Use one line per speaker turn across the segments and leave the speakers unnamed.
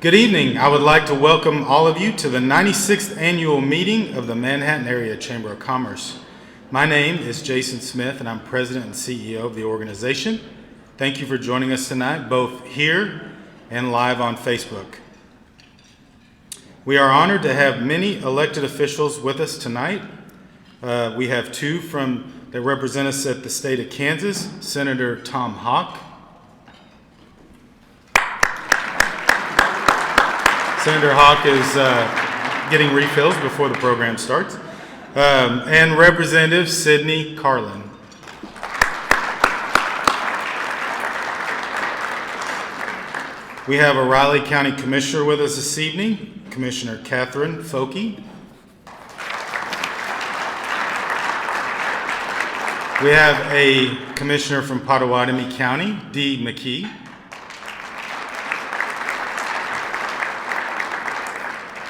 Good evening. I would like to welcome all of you to the 96th annual meeting of the Manhattan Area Chamber of Commerce. My name is Jason Smith and I'm President and CEO of the organization. Thank you for joining us tonight, both here and live on Facebook. We are honored to have many elected officials with us tonight. We have two that represent us at the state of Kansas, Senator Tom Hawk. Senator Hawk is getting refills before the program starts. And Representative Sidney Carlin. We have a Riley County Commissioner with us this evening, Commissioner Catherine Foke. We have a Commissioner from Pottawatomie County, Dee McKee.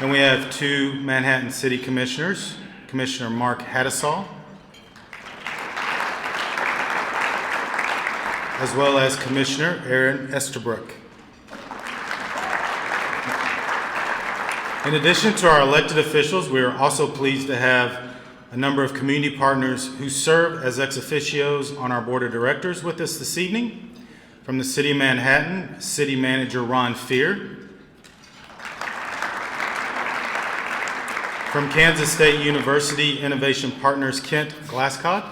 And we have two Manhattan City Commissioners, Commissioner Mark Hattesaw, as well as Commissioner Aaron Estabrook. In addition to our elected officials, we are also pleased to have a number of community partners who serve as ex officios on our board of directors with us this evening. From the City of Manhattan, City Manager Ron Fear. From Kansas State University Innovation Partners, Kent Glasscock.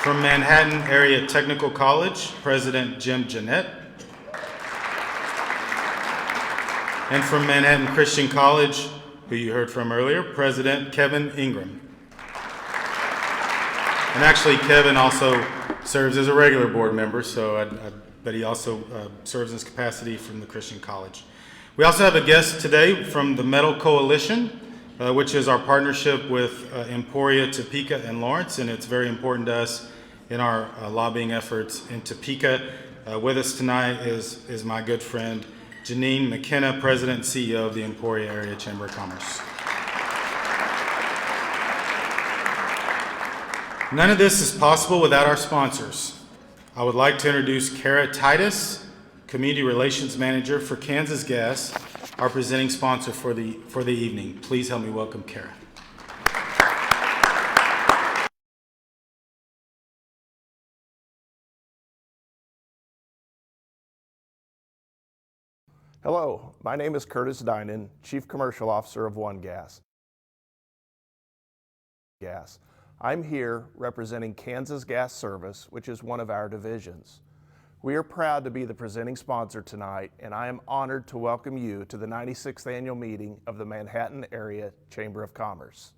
From Manhattan Area Technical College, President Jim Jeanette. And from Manhattan Christian College, who you heard from earlier, President Kevin Ingram. And actually, Kevin also serves as a regular board member, but he also serves in his capacity from the Christian College. We also have a guest today from the Metal Coalition, which is our partnership with Emporia, Topeka, and Lawrence, and it's very important to us in our lobbying efforts in Topeka. With us tonight is my good friend, Janine McKenna, President and CEO of the Emporia Area Chamber of Commerce. None of this is possible without our sponsors. I would like to introduce Kara Titus, Community Relations Manager for Kansas Gas, our presenting sponsor for the evening. Please help me welcome Kara.
Hello, my name is Curtis Dinan, Chief Commercial Officer of One Gas. I'm here representing Kansas Gas Service, which is one of our divisions. We are proud to be the presenting sponsor tonight, and I am honored to welcome you to the 96th annual meeting of the Manhattan Area Chamber of Commerce.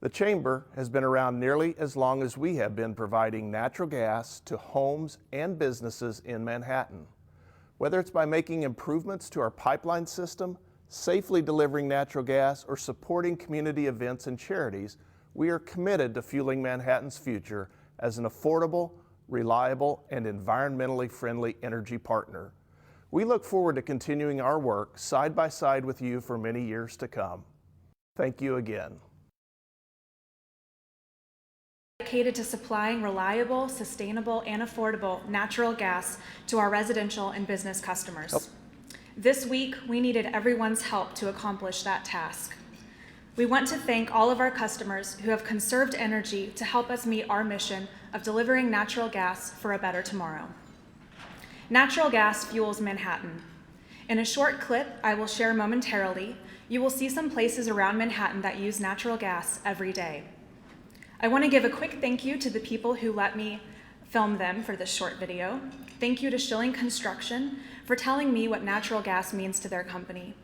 The Chamber has been around nearly as long as we have been providing natural gas to homes and businesses in Manhattan. Whether it's by making improvements to our pipeline system, safely delivering natural gas, or supporting community events and charities, we are committed to fueling Manhattan's future as an affordable, reliable, and environmentally friendly energy partner. We look forward to continuing our work side by side with you for many years to come. Thank you again.
Dedicated to supplying reliable, sustainable, and affordable natural gas to our residential and business customers. This week, we needed everyone's help to accomplish that task. We want to thank all of our customers who have conserved energy to help us meet our mission of delivering natural gas for a better tomorrow. Natural gas fuels Manhattan. In a short clip I will share momentarily, you will see some places around Manhattan that use natural gas every day. I want to give a quick thank you to the people who let me film them for this short video. Thank you to Schilling Construction for telling me what natural gas means to their company.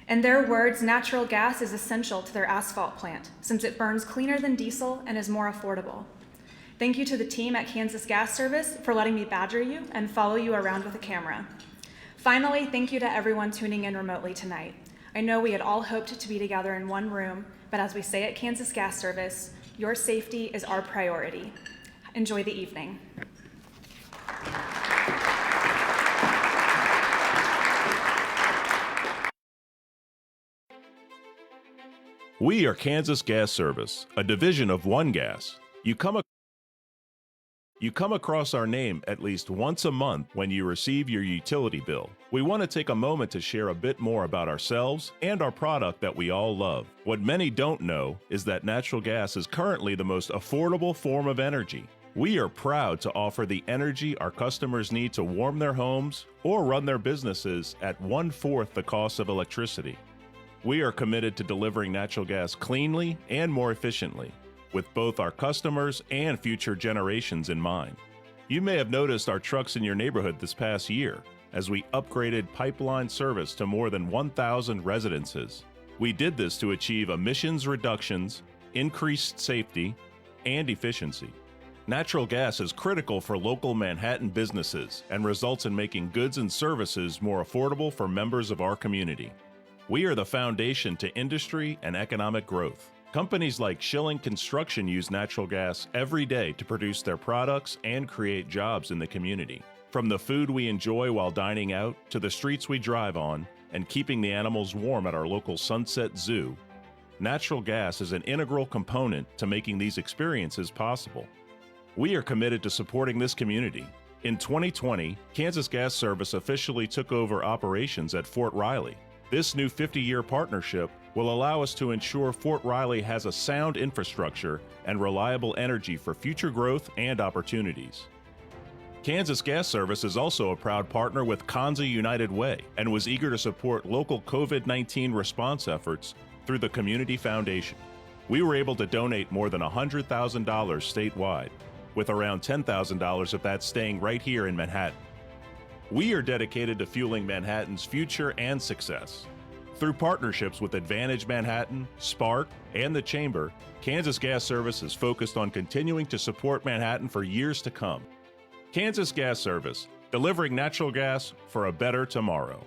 In their words, natural gas is essential to their asphalt plant since it burns cleaner than diesel and is more affordable. Thank you to the team at Kansas Gas Service for letting me badger you and follow you around with a camera. Finally, thank you to everyone tuning in remotely tonight. I know we had all hoped to be together in one room, but as we say at Kansas Gas Service, your safety is our priority. Enjoy the evening.
We are Kansas Gas Service, a division of One Gas. You come across our name at least once a month when you receive your utility bill. We want to take a moment to share a bit more about ourselves and our product that we all love. What many don't know is that natural gas is currently the most affordable form of energy. We are proud to offer the energy our customers need to warm their homes or run their businesses at 1/4 the cost of electricity. We are committed to delivering natural gas cleanly and more efficiently, with both our customers and future generations in mind. You may have noticed our trucks in your neighborhood this past year as we upgraded pipeline service to more than 1,000 residences. We did this to achieve emissions reductions, increased safety, and efficiency. Natural gas is critical for local Manhattan businesses and results in making goods and services more affordable for members of our community. We are the foundation to industry and economic growth. Companies like Schilling Construction use natural gas every day to produce their products and create jobs in the community. From the food we enjoy while dining out to the streets we drive on and keeping the animals warm at our local Sunset Zoo, natural gas is an integral component to making these experiences possible. We are committed to supporting this community. In 2020, Kansas Gas Service officially took over operations at Fort Riley. This new 50-year partnership will allow us to ensure Fort Riley has a sound infrastructure and reliable energy for future growth and opportunities. Kansas Gas Service is also a proud partner with Kanza United Way and was eager to support local COVID-19 response efforts through the Community Foundation. We were able to donate more than $100,000 statewide, with around $10,000 of that staying right here in Manhattan. We are dedicated to fueling Manhattan's future and success. Through partnerships with Advantage Manhattan, Spark, and the Chamber, Kansas Gas Service is focused on continuing to support Manhattan for years to come. Kansas Gas Service, delivering natural gas for a better tomorrow.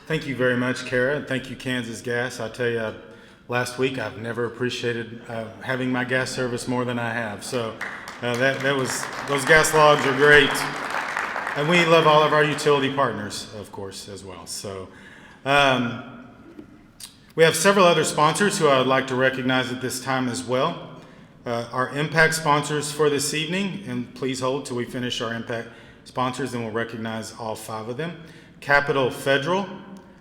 Thank you very much, Kara, and thank you, Kansas Gas. I tell you, last week I've never appreciated having my gas service more than I have. So those gas logs are great. And we love all of our utility partners, of course, as well. So we have several other sponsors who I would like to recognize at this time as well. Our impact sponsors for this evening, and please hold till we finish our impact sponsors and we'll recognize all 5 of them. Capital Federal,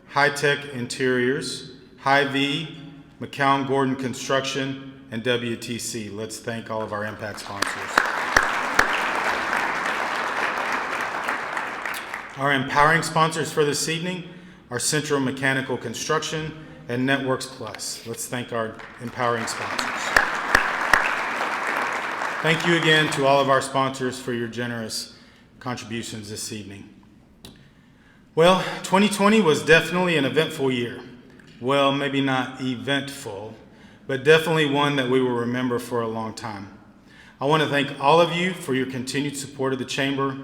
High Tech Interiors, Hy-Vee, McCown Gordon Construction, and WTC. Let's thank all of our impact sponsors. Our empowering sponsors for this evening are Central Mechanical Construction and Networks Plus. Let's thank our empowering sponsors. Thank you again to all of our sponsors for your generous contributions this evening. Well, 2020 was definitely an eventful year. Well, maybe not eventful, but definitely one that we will remember for a long time. I want to thank all of you for your continued support of the Chamber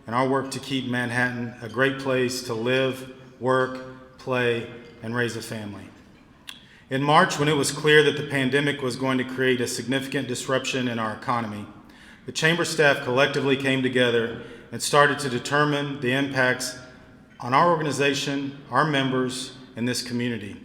and our work to keep Manhattan a great place to live, work, play, and raise a family. In March, when it was clear that the pandemic was going to create a significant disruption in our economy, the Chamber staff collectively came together and started to determine the impacts on our organization, our members, and this community.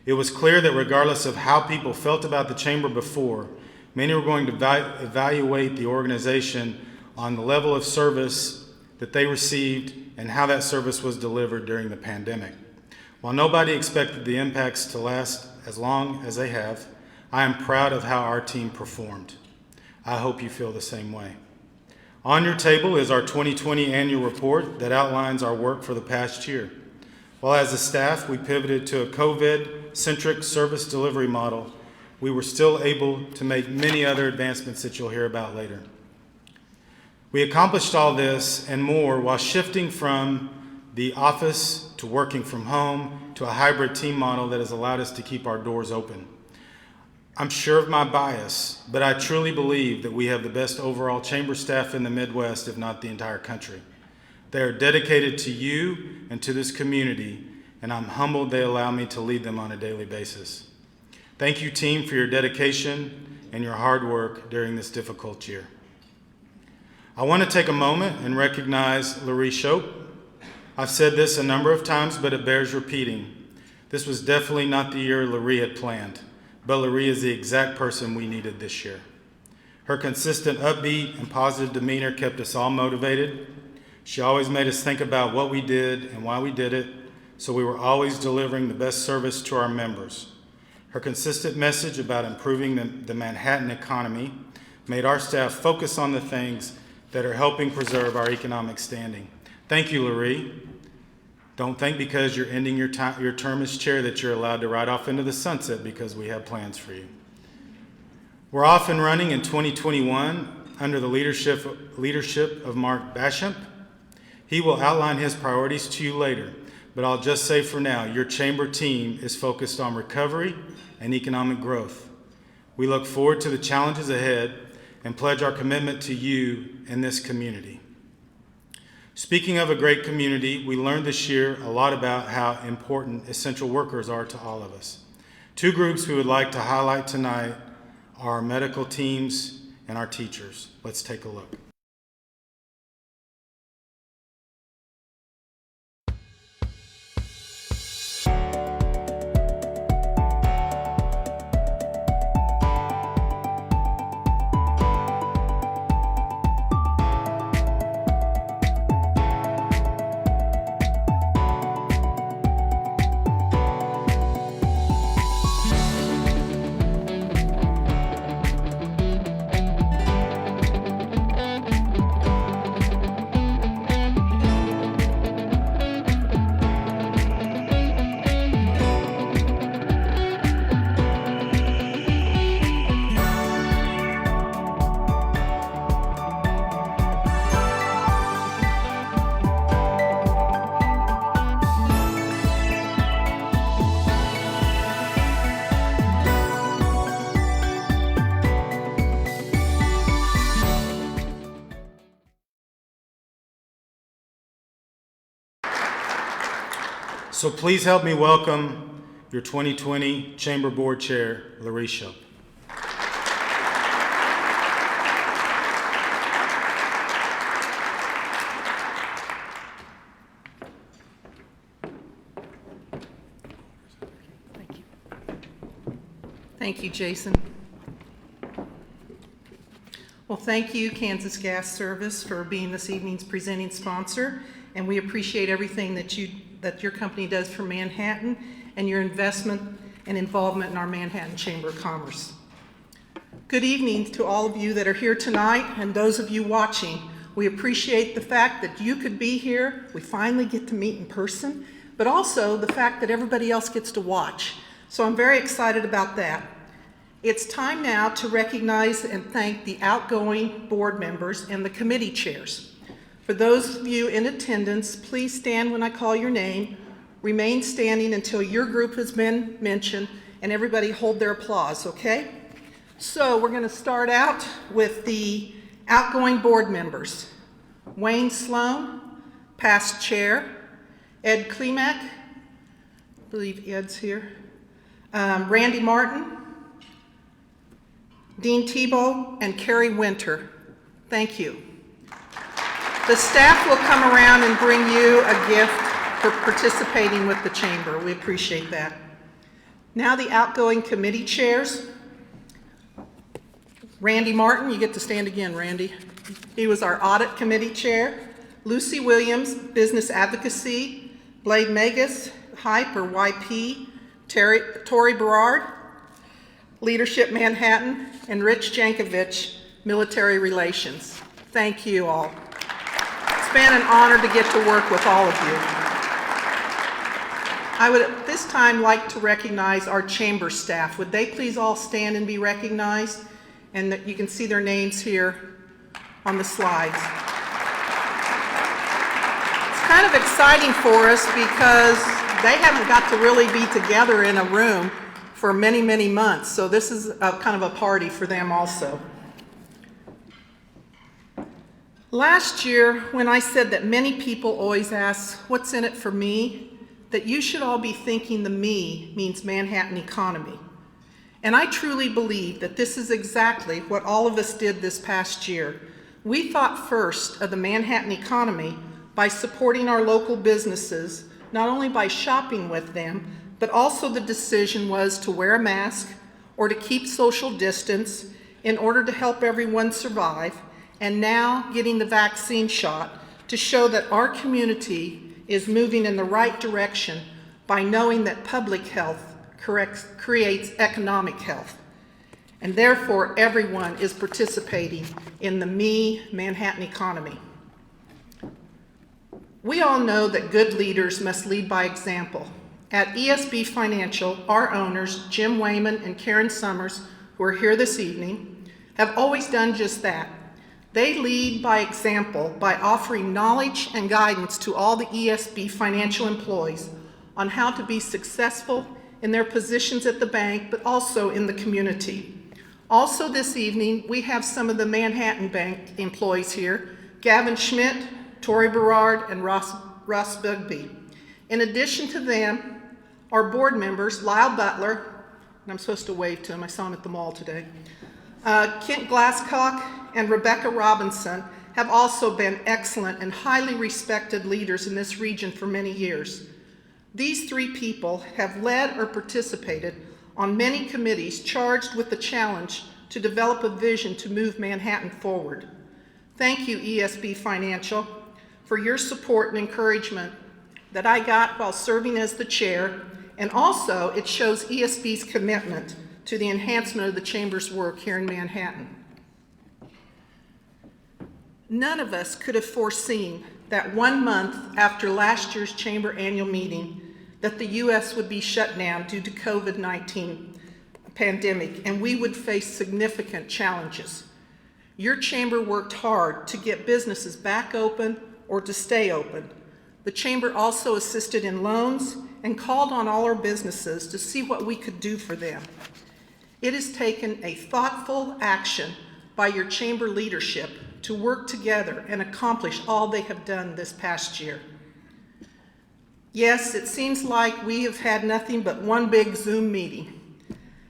It was clear that regardless of how people felt about the Chamber before, many were going to evaluate the organization on the level of service that they received and how that service was delivered during the pandemic. While nobody expected the impacts to last as long as they have, I am proud of how our team performed. I hope you feel the same way. On your table is our 2020 annual report that outlines our work for the past year. While as a staff we pivoted to a COVID-centric service delivery model, we were still able to make many other advancements that you'll hear about later. We accomplished all this and more while shifting from the office to working from home to a hybrid team model that has allowed us to keep our doors open. I'm sure of my bias, but I truly believe that we have the best overall chamber staff in the Midwest, if not the entire country. They are dedicated to you and to this community, and I'm humbled they allow me to lead them on a daily basis. Thank you, team, for your dedication and your hard work during this difficult year. I want to take a moment and recognize Laree Shope. I've said this a number of times, but it bears repeating. This was definitely not the year Laree had planned, but Laree is the exact person we needed this year. Her consistent upbeat and positive demeanor kept us all motivated. She always made us think about what we did and why we did it, so we were always delivering the best service to our members. Her consistent message about improving the Manhattan economy made our staff focus on the things that are helping preserve our economic standing. Thank you, Laree. Don't think because you're ending your term as chair that you're allowed to ride off into the sunset, because we have plans for you. We're off and running in 2021 under the leadership of Mark Basham. He will outline his priorities to you later, but I'll just say for now, your chamber team is focused on recovery and economic growth. We look forward to the challenges ahead and pledge our commitment to you and this community. Speaking of a great community, we learned this year a lot about how important essential workers are to all of us. Two groups we would like to highlight tonight are our medical teams and our teachers. Let's take a look. So please help me welcome your 2020 Chamber Board Chair, Laree Shope.
Thank you, Jason. Well, thank you, Kansas Gas Service, for being this evening's presenting sponsor, and we appreciate everything that your company does for Manhattan and your investment and involvement in our Manhattan Chamber of Commerce. Good evening to all of you that are here tonight and those of you watching. We appreciate the fact that you could be here. We finally get to meet in person, but also the fact that everybody else gets to watch. So I'm very excited about that. It's time now to recognize and thank the outgoing board members and the committee chairs. For those of you in attendance, please stand when I call your name. Remain standing until your group has been mentioned, and everybody hold their applause, okay? So we're going to start out with the outgoing board members. Wayne Sloan, past chair. Ed Klimak, I believe Ed's here. Randy Martin, Dean Tebow, and Carrie Winter. Thank you. The staff will come around and bring you a gift for participating with the chamber. We appreciate that. Now the outgoing committee chairs. Randy Martin, you get to stand again, Randy. He was our audit committee chair. Lucy Williams, business advocacy. Blade Magus, HYPE or YP. Tori Berard, leadership Manhattan. And Rich Jankovich, military relations. Thank you all. It's been an honor to get to work with all of you. I would at this time like to recognize our chamber staff. Would they please all stand and be recognized? And that you can see their names here on the slides. It's kind of exciting for us because they haven't got to really be together in a room for many, many months. So this is kind of a party for them also. Last year, when I said that many people always ask, what's in it for me? That you should all be thinking the me means Manhattan economy. And I truly believe that this is exactly what all of us did this past year. We thought first of the Manhattan economy by supporting our local businesses, not only by shopping with them, but also the decision was to wear a mask or to keep social distance in order to help everyone survive, and now getting the vaccine shot to show that our community is moving in the right direction by knowing that public health creates economic health. And therefore, everyone is participating in the me Manhattan economy. We all know that good leaders must lead by example. At ESB Financial, our owners, Jim Wayman and Karen Summers, who are here this evening, have always done just that. They lead by example by offering knowledge and guidance to all the ESB Financial employees on how to be successful in their positions at the bank, but also in the community. Also this evening, we have some of the Manhattan Bank employees here, Gavin Schmidt, Tori Berard, and Ross Bugby. In addition to them, our board members, Lyle Butler, and I'm supposed to wave to him, I saw him at the mall today, Kent Glasscock and Rebecca Robinson have also been excellent and highly respected leaders in this region for many years. These three people have led or participated on many committees charged with the challenge to develop a vision to move Manhattan forward. Thank you, ESB Financial, for your support and encouragement that I got while serving as the chair, and also it shows ESB's commitment to the enhancement of the Chamber's work here in Manhattan. None of us could have foreseen that 1 month after last year's Chamber annual meeting that the U.S. would be shut down due to COVID-19 pandemic, and we would face significant challenges. Your Chamber worked hard to get businesses back open or to stay open. The Chamber also assisted in loans and called on all our businesses to see what we could do for them. It has taken a thoughtful action by your Chamber leadership to work together and accomplish all they have done this past year. Yes, it seems like we have had nothing but one big Zoom meeting.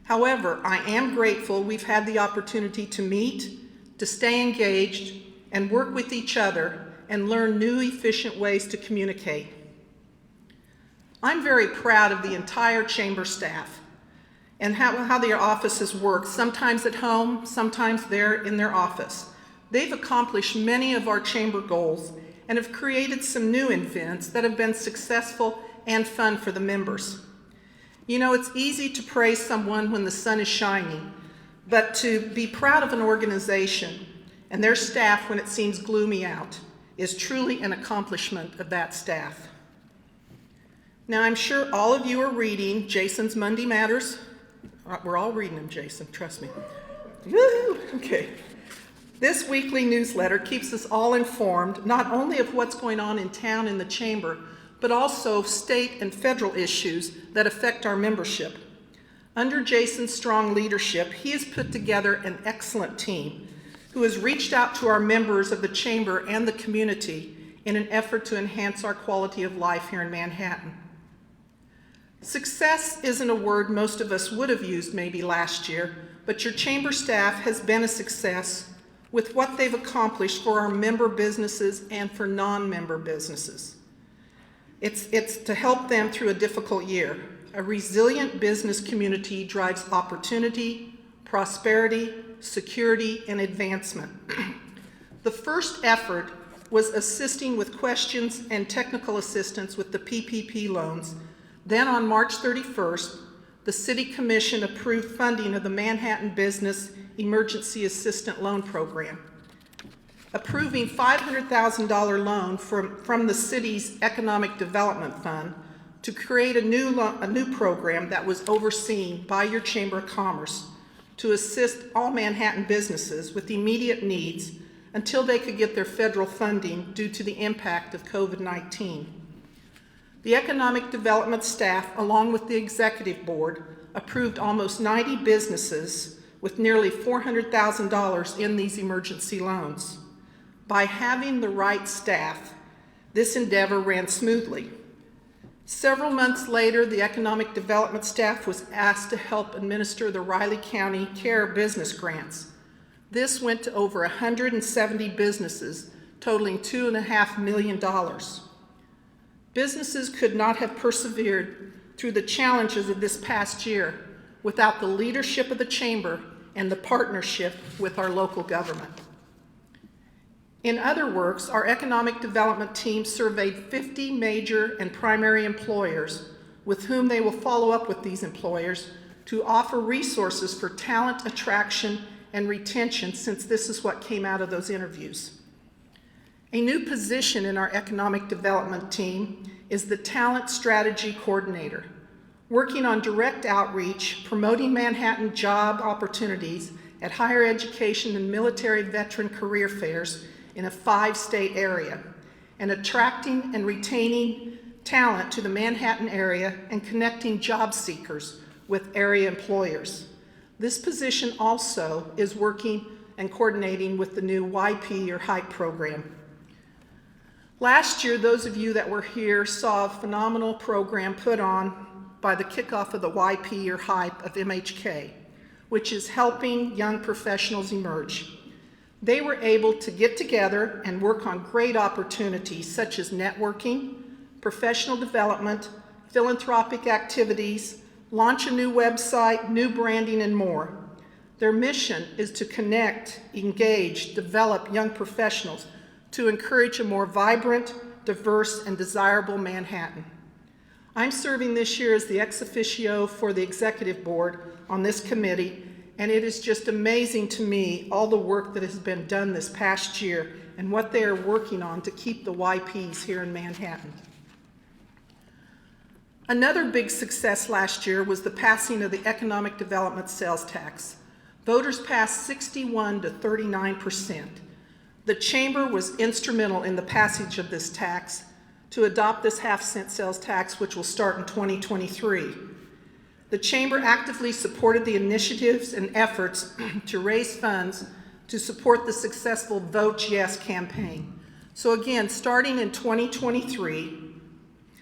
However, I am grateful we've had the opportunity to meet, to stay engaged, and work with each other and learn new, efficient ways to communicate. I'm very proud of the entire Chamber staff and how their offices work, sometimes at home, sometimes there in their office. They've accomplished many of our Chamber goals and have created some new events that have been successful and fun for the members. You know, it's easy to praise someone when the sun is shining, but to be proud of an organization and their staff when it seems gloomy out is truly an accomplishment of that staff. Now, I'm sure all of you are reading Jason's Monday Matters. We're all reading them, Jason, trust me. Woo! Okay. This weekly newsletter keeps us all informed not only of what's going on in town in the Chamber, but also state and federal issues that affect our membership. Under Jason's strong leadership, he has put together an excellent team who has reached out to our members of the Chamber and the community in an effort to enhance our quality of life here in Manhattan. Success isn't a word most of us would have used maybe last year, but your Chamber staff has been a success with what they've accomplished for our member businesses and for non-member businesses. It's to help them through a difficult year. A resilient business community drives opportunity, prosperity, security, and advancement. The first effort was assisting with questions and technical assistance with the PPP loans. Then on March 31st, the City Commission approved funding of the Manhattan Business Emergency Assistant Loan Program, approving $500,000 loan from the city's Economic Development Fund to create a new program that was overseen by your Chamber of Commerce to assist all Manhattan businesses with immediate needs until they could get their federal funding due to the impact of COVID-19. The Economic Development staff, along with the Executive Board, approved almost 90 businesses with nearly $400,000 in these emergency loans. By having the right staff, this endeavor ran smoothly. Several months later, the economic development staff was asked to help administer the Riley County CARE business grants. This went to over 170 businesses, totaling $2.5 million. Businesses could not have persevered through the challenges of this past year without the leadership of the Chamber and the partnership with our local government. In other works, our economic development team surveyed 50 major and primary employers with whom they will follow up with these employers to offer resources for talent attraction and retention, since this is what came out of those interviews. A new position in our economic development team is the Talent Strategy Coordinator, working on direct outreach, promoting Manhattan job opportunities at higher education and military veteran career fairs in a 5-state area, and attracting and retaining talent to the Manhattan area and connecting job seekers with area employers. This position also is working and coordinating with the new YP or HYPE program. Last year, those of you that were here saw a phenomenal program put on by the kickoff of the YP or HYPE of MHK, which is helping young professionals emerge. They were able to get together and work on great opportunities such as networking, professional development, philanthropic activities, launch a new website, new branding, and more. Their mission is to connect, engage, develop young professionals to encourage a more vibrant, diverse, and desirable Manhattan. I'm serving this year as the ex officio for the executive board on this committee, and it is just amazing to me all the work that has been done this past year and what they are working on to keep the YPs here in Manhattan. Another big success last year was the passing of the economic development sales tax. Voters passed 61 to 39%. The Chamber was instrumental in the passage of this tax to adopt this half-cent sales tax, which will start in 2023. The Chamber actively supported the initiatives and efforts to raise funds to support the successful Vote Yes campaign. So again, starting in 2023,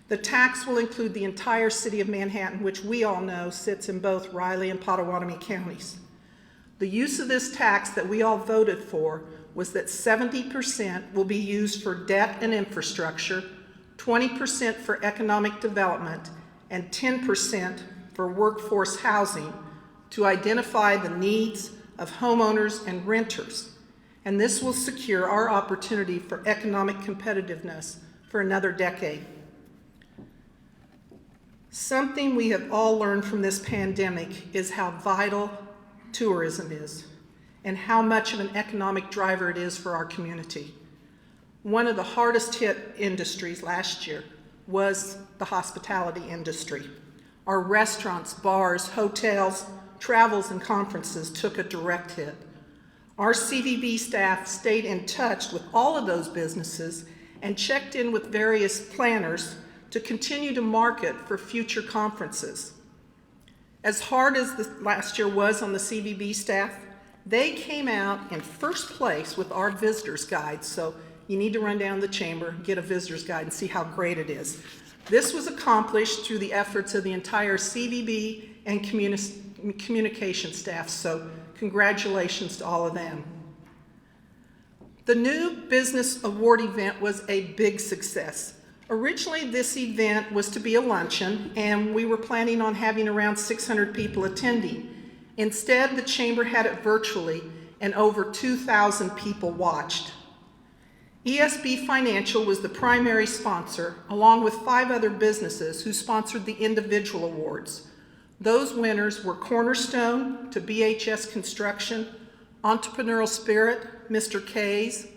the tax will include the entire city of Manhattan, which we all know sits in both Riley and Pottawatomie counties. The use of this tax that we all voted for was that 70% will be used for debt and infrastructure, 20% for economic development, and 10% for workforce housing to identify the needs of homeowners and renters. And this will secure our opportunity for economic competitiveness for another decade. Something we have all learned from this pandemic is how vital tourism is and how much of an economic driver it is for our community. One of the hardest hit industries last year was the hospitality industry. Our restaurants, bars, hotels, travels, and conferences took a direct hit. Our CVB staff stayed in touch with all of those businesses and checked in with various planners to continue to market for future conferences. As hard as the last year was on the CVB staff, they came out in first place with our visitors guide. So you need to run down the chamber, get a visitors guide, and see how great it is. This was accomplished through the efforts of the entire CVB and communication staff, so congratulations to all of them. The new business award event was a big success. Originally, this event was to be a luncheon, and we were planning on having around 600 people attending. Instead, the Chamber had it virtually, and over 2,000 people watched. ESB Financial was the primary sponsor, along with 5 other businesses who sponsored the individual awards. Those winners were Cornerstone to BHS Construction, Entrepreneurial Spirit, Mr. K's,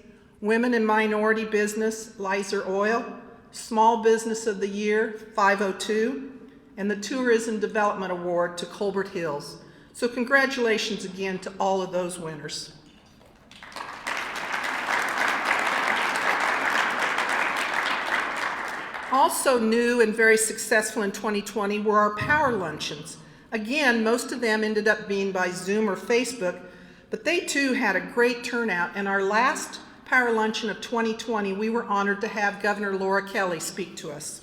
Women in Minority Business, Lizer Oil, Small Business of the Year, 502, and the Tourism Development Award to Colbert Hills. So congratulations again to all of those winners. Also new and very successful in 2020 were our power luncheons. Again, most of them ended up being by Zoom or Facebook, but they too had a great turnout. And our last Power Luncheon of 2020, we were honored to have Governor Laura Kelly speak to us.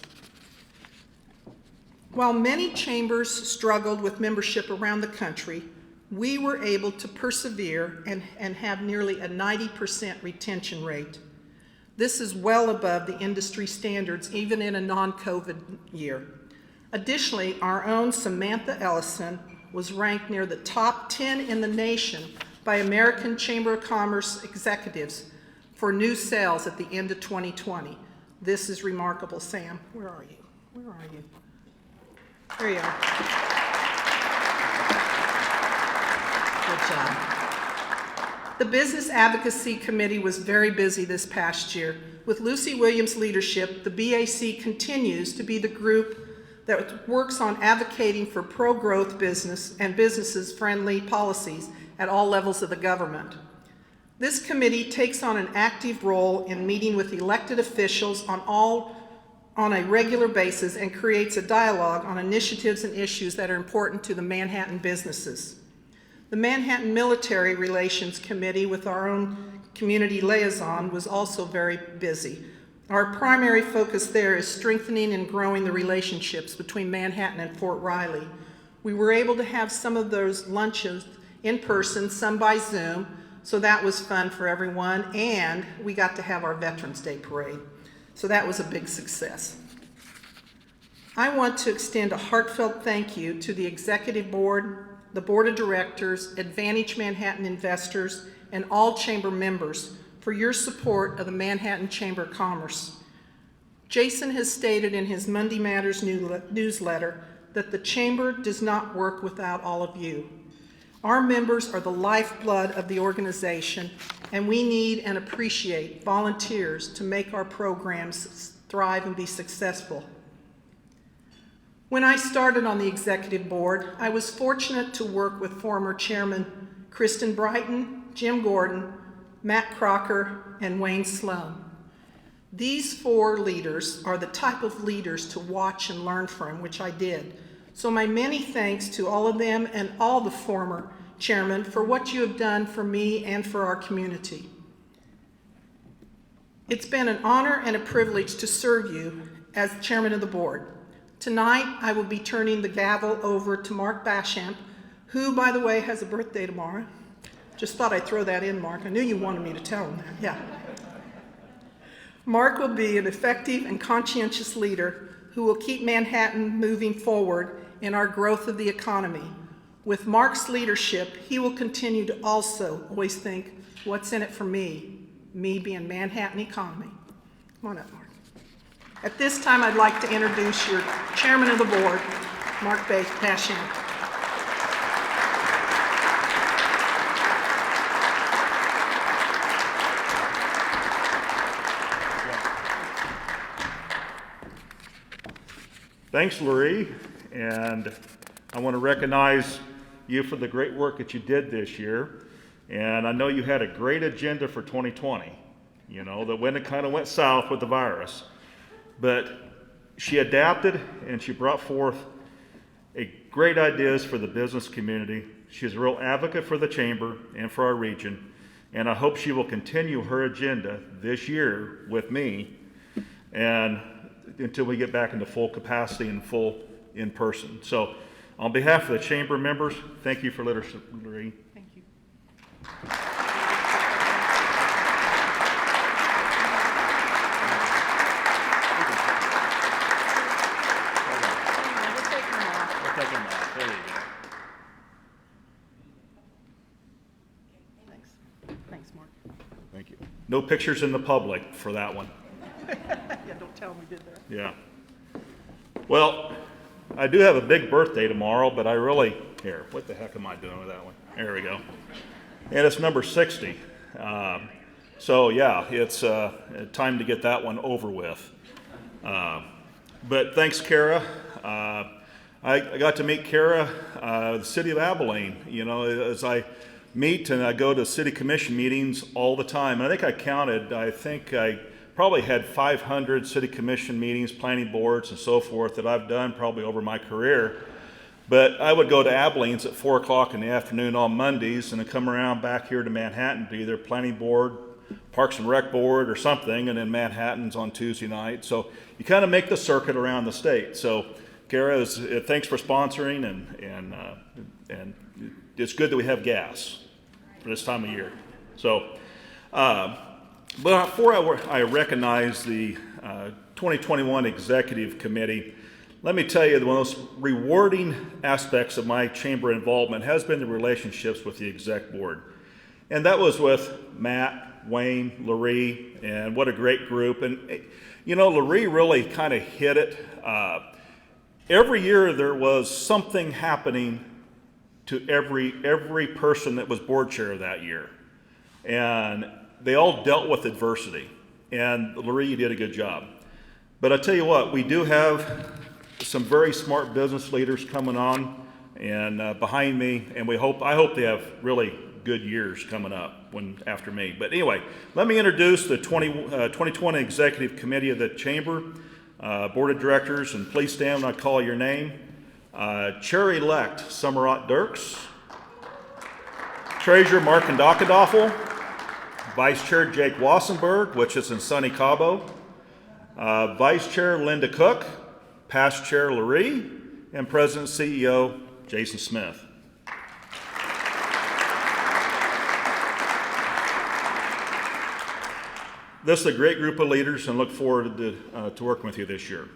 While many chambers struggled with membership around the country, we were able to persevere and have nearly a 90% retention rate. This is well above the industry standards, even in a non-COVID year. Additionally, our own Samantha Ellison was ranked near the top 10 in the nation by American Chamber of Commerce executives for new sales at the end of 2020. This is remarkable. Sam, where are you? Where are you? There you are. Good job. The Business Advocacy Committee was very busy this past year. With Lucy Williams' leadership, the BAC continues to be the group that works on advocating for pro-growth business and businesses-friendly policies at all levels of the government. This committee takes on an active role in meeting with elected officials on a regular basis and creates a dialogue on initiatives and issues that are important to the Manhattan businesses. The Manhattan Military Relations Committee, with our own community liaison, was also very busy. Our primary focus there is strengthening and growing the relationships between Manhattan and Fort Riley. We were able to have some of those lunches in person, some by Zoom, so that was fun for everyone, and we got to have our Veterans Day Parade. So that was a big success. I want to extend a heartfelt thank you to the Executive Board, the Board of Directors, Advantage Manhattan investors, and all Chamber members for your support of the Manhattan Chamber of Commerce. Jason has stated in his Monday Matters newsletter that the Chamber does not work without all of you. Our members are the lifeblood of the organization, and we need and appreciate volunteers to make our programs thrive and be successful. When I started on the executive board, I was fortunate to work with former Chairman Kristen Brighton, Jim Gordon, Matt Crocker, and Wayne Sloan. These four leaders are the type of leaders to watch and learn from, which I did. So my many thanks to all of them and all the former chairmen for what you have done for me and for our community. It's been an honor and a privilege to serve you as chairman of the board. Tonight, I will be turning the gavel over to Mark Bashamp, who, by the way, has a birthday tomorrow. Just thought I'd throw that in, Mark. I knew you wanted me to tell him that, yeah. Mark will be an effective and conscientious leader who will keep Manhattan moving forward in our growth of the economy. With Mark's leadership, he will continue to also always think, what's in it for me being Manhattan economy. Come on up, Mark. At this time, I'd like to introduce your chairman of the board, Mark Bashamp.
Thanks, Lurie, and I want to recognize you for the great work that you did this year. And I know you had a great agenda for 2020, you know, that when it kind of went south with the virus. But she adapted and she brought forth great ideas for the business community. She's a real advocate for the chamber and for our region. And I hope she will continue her agenda this year with me and until we get back into full capacity and full in person. So on behalf of the chamber members, thank you for leadership, Lurie.
Thank you.
There you go.
Thanks, Mark.
Thank you. No pictures in the public for that one.
Yeah, don't tell him we did that.
Yeah. Well, I do have a big birthday tomorrow, but I really, here, what the heck am I doing with that one? There we go. And it's number 60. So yeah, it's time to get that one over with. But thanks, Kara. I got to meet Kara, the city of Abilene, you know, as I meet and I go to city commission meetings all the time. I think I counted, I probably had 500 city commission meetings, planning boards, and so forth that I've done probably over my career. But I would go to Abilene's at 4 o'clock in the afternoon on Mondays and then come around back here to Manhattan to either planning board, Parks and Rec board or something, and then Manhattan's on Tuesday night. So you kind of make the circuit around the state. So Kara, thanks for sponsoring, and it's good that we have gas for this time of year. So, but before I recognize the 2021 Executive Committee, let me tell you the most rewarding aspects of my chamber involvement has been the relationships with the exec board. And that was with Matt, Wayne, Larry, and what a great group. And you know, Larry really kind of hit it. Every year there was something happening to every person that was board chair that year. And they all dealt with adversity. And Larry, you did a good job. But I tell you what, we do have some very smart business leaders coming on and behind me, and I hope they have really good years coming up after me. But anyway, let me introduce the 2020 Executive Committee of the Chamber, Board of Directors, and please stand when I call your name. Chair-elect Summerat Dirks, Treasurer Mark Ndakadoffel, Vice Chair Jake Wassenberg, which is in sunny Cabo, Vice Chair Linda Cook, Past Chair Larry, and President CEO Jason Smith. This is a great group of leaders and look forward to working with you this year.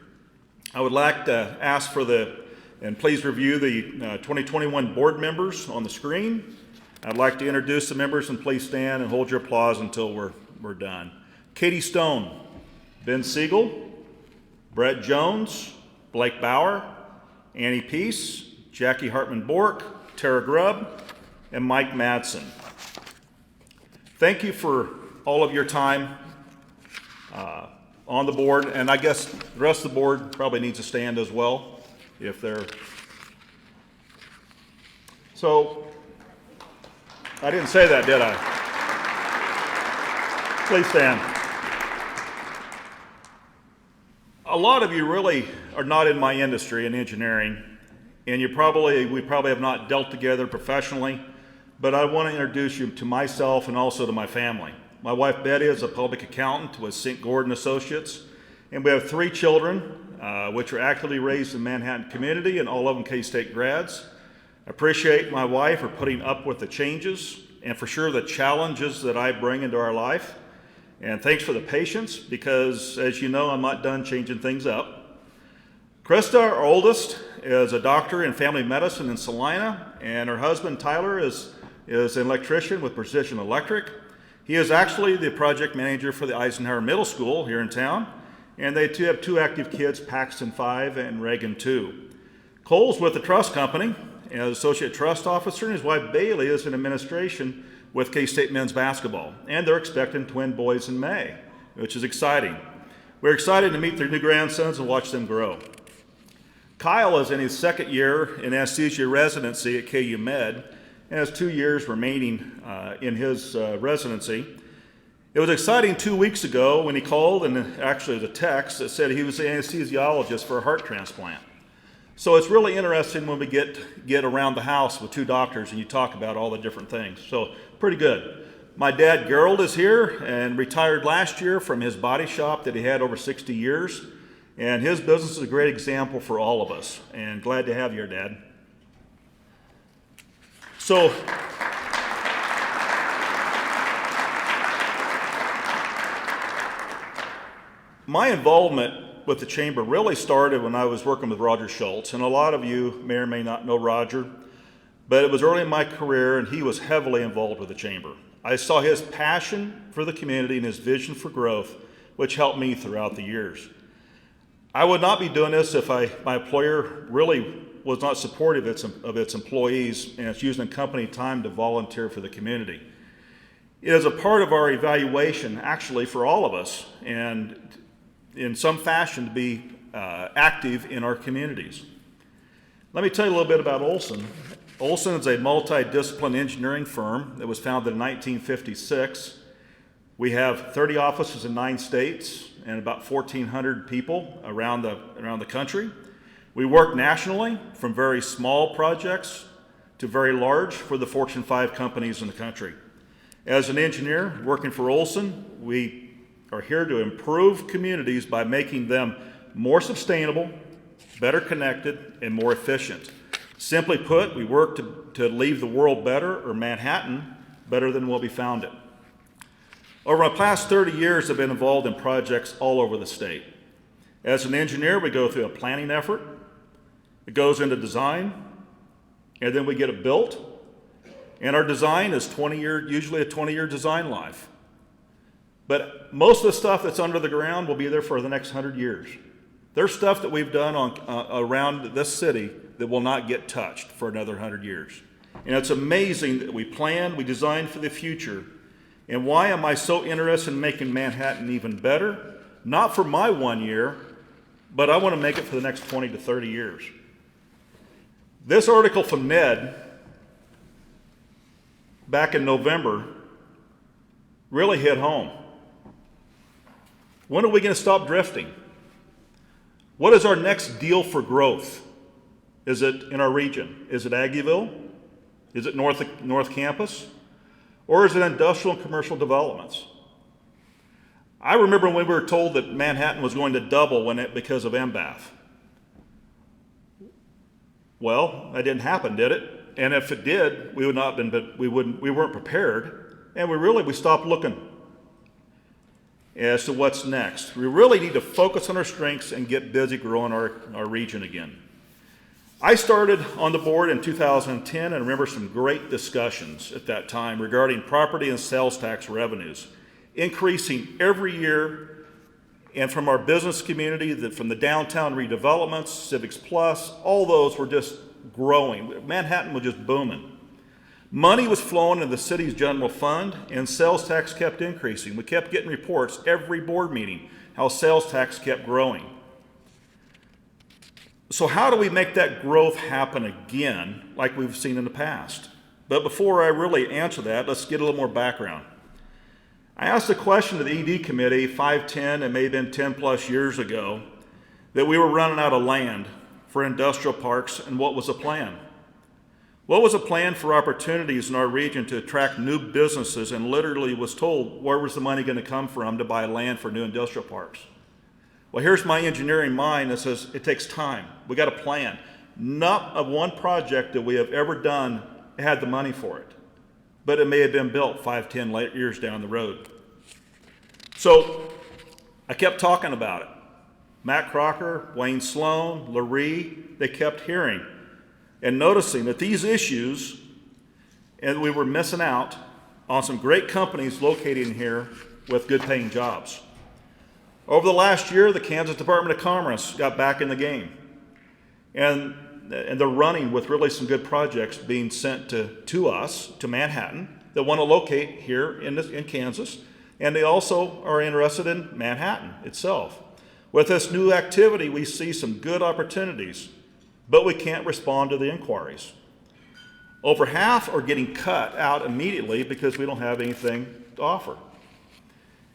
I would like to ask and please review the 2021 board members on the screen. I'd like to introduce the members and please stand and hold your applause until we're done. Katie Stone, Ben Siegel, Brett Jones, Blake Bauer, Annie Peace, Jackie Hartman-Bork, Tara Grubb, and Mike Madsen. Thank you for all of your time on the board, and I guess the rest of the board probably needs to stand as well if they're. So, I didn't say that, did I? Please stand. A lot of you really are not in my industry in engineering, and we probably have not dealt together professionally, but I want to introduce you to myself and also to my family. My wife Betty is a public accountant with St. Gordon Associates, and we have 3 children, which are actively raised in the Manhattan community, and all of them K-State grads. I appreciate my wife for putting up with the changes and for sure the challenges that I bring into our life. And thanks for the patience, because as you know, I'm not done changing things up. Krista, our oldest, is a doctor in family medicine in Salina, and her husband Tyler is an electrician with Precision Electric. He is actually the project manager for the Eisenhower Middle School here in town, and they have 2 active kids, Paxton 5 and Reagan 2. Cole's with the trust company as associate trust officer, and his wife Bailey is in administration with K-State men's basketball, and they're expecting twin boys in May, which is exciting. We're excited to meet their new grandsons and watch them grow. Kyle is in his 2nd year in anesthesia residency at KU Med and has 2 years remaining in his residency. It was exciting 2 weeks ago when he called, and actually the text that said he was an anesthesiologist for a heart transplant. So it's really interesting when we get around the house with 2 doctors and you talk about all the different things. So pretty good. My dad Gerald is here and retired last year from his body shop that he had over 60 years. And his business is a great example for all of us. And glad to have you here, Dad. So, my involvement with the chamber really started when I was working with Roger Schultz, and a lot of you may or may not know Roger, but it was early in my career and he was heavily involved with the chamber. I saw his passion for the community and his vision for growth, which helped me throughout the years. I would not be doing this if my employer really was not supportive of its employees, and it's using company time to volunteer for the community. It is a part of our evaluation, actually, for all of us, and in some fashion to be active in our communities. Let me tell you a little bit about Olson. Olson is a multidisciplinary engineering firm that was founded in 1956. We have 30 offices in 9 states and about 1,400 people around the country. We work nationally, from very small projects to very large for the Fortune 5 companies in the country. As an engineer working for Olson, we are here to improve communities by making them more sustainable, better connected, and more efficient. Simply put, we work to leave the world better, or Manhattan better than when we found it. Over the past 30 years, I've been involved in projects all over the state. As an engineer, we go through a planning effort. It goes into design, and then we get it built. And our design is usually a 20-year design life. But most of the stuff that's under the ground will be there for the next 100 years. There's stuff that we've done around this city that will not get touched for another 100 years. And it's amazing that we plan, we design for the future. And why am I so interested in making Manhattan even better? Not for my 1 year, but I want to make it for the next 20 to 30 years. This article from Ned back in November really hit home. When are we going to stop drifting? What is our next deal for growth? Is it in our region? Is it Aggieville? Is it North Campus? Or is it industrial and commercial developments? I remember when we were told that Manhattan was going to double because of MBAF. Well, that didn't happen, did it? And if it did, we weren't prepared, and we stopped looking as to what's next. We really need to focus on our strengths and get busy growing our region again. I started on the board in 2010 and remember some great discussions at that time regarding property and sales tax revenues, increasing every year, and from our business community, from the downtown redevelopments, Civics Plus, all those were just growing. Manhattan was just booming. Money was flowing into the city's general fund, and sales tax kept increasing. We kept getting reports every board meeting how sales tax kept growing. So how do we make that growth happen again like we've seen in the past? But before I really answer that, let's get a little more background. I asked a question to the ED committee 5, 10, and maybe 10 plus years ago that we were running out of land for industrial parks, and what was the plan? What was a plan for opportunities in our region to attract new businesses, and literally was told where was the money going to come from to buy land for new industrial parks? Well, here's my engineering mind that says it takes time. We got a plan. Not of one project that we have ever done had the money for it, but it may have been built 5, 10 years down the road. So I kept talking about it. Matt Crocker, Wayne Sloan, Laree, they kept hearing and noticing that these issues, and we were missing out on some great companies located in here with good paying jobs. Over the last year, the Kansas Department of Commerce got back in the game. And they're running with really some good projects being sent to us, to Manhattan, that want to locate here in Kansas. And they also are interested in Manhattan itself. With this new activity, we see some good opportunities, but we can't respond to the inquiries. Over half are getting cut out immediately because we don't have anything to offer.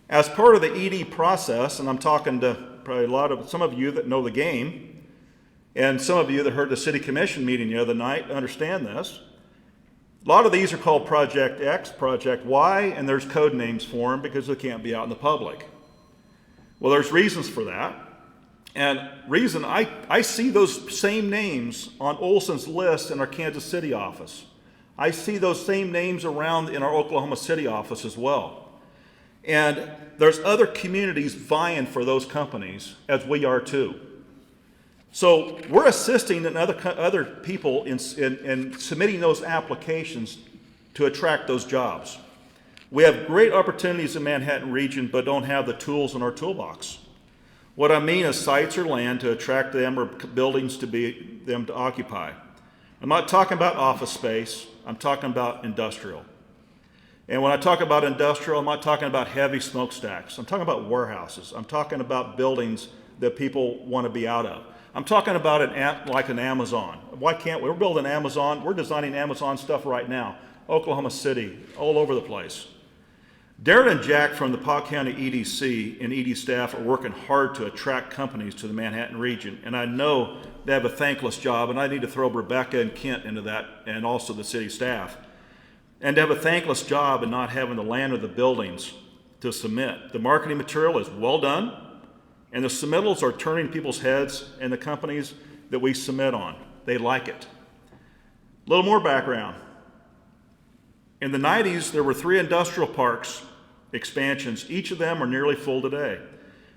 As part of the ED process, and I'm talking to probably some of you that know the game, and some of you that heard the city commission meeting the other night understand this. A lot of these are called Project X, Project Y, and there's code names for them because they can't be out in the public. Well, there's reasons for that. And reason, I see those same names on Olson's list in our Kansas City office. I see those same names around in our Oklahoma City office as well. And there's other communities vying for those companies, as we are too. So we're assisting in other people in submitting those applications to attract those jobs. We have great opportunities in Manhattan region, but don't have the tools in our toolbox. What I mean is sites or land to attract them, or buildings to be them to occupy. I'm not talking about office space, I'm talking about industrial. And when I talk about industrial, I'm not talking about heavy smokestacks. I'm talking about warehouses. I'm talking about buildings that people want to be out of. I'm talking about like an Amazon. Why can't we? We're building Amazon. We're designing Amazon stuff right now. Oklahoma City, all over the place. Darren and Jack from the Polk County EDC and ED staff are working hard to attract companies to the Manhattan region, and I know they have a thankless job, and I need to throw Rebecca and Kent into that, and also the city staff. And to have a thankless job and not having the land or the buildings to submit. The marketing material is well done, and the submittals are turning people's heads and the companies that we submit on. They like it. A little more background. In the 90s, there were 3 industrial parks expansions. Each of them are nearly full today.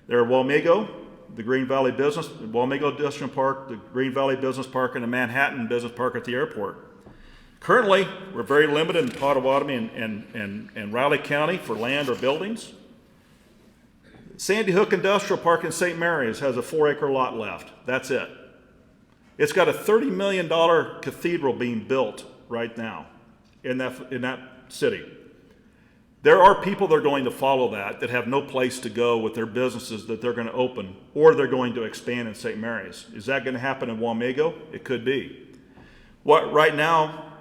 There are Walmego, the Walmego Industrial Park, the Green Valley Business Park, and the Manhattan Business Park at the airport. Currently, we're very limited in Pottawatomie and Riley County for land or buildings. Sandy Hook Industrial Park in St. Mary's has a 4-acre lot left. That's it. It's got a $30 million cathedral being built right now in that city. There are people that are going to follow that have no place to go with their businesses that they're going to open, or they're going to expand in St. Mary's. Is that going to happen in Walmego? It could be. Right now,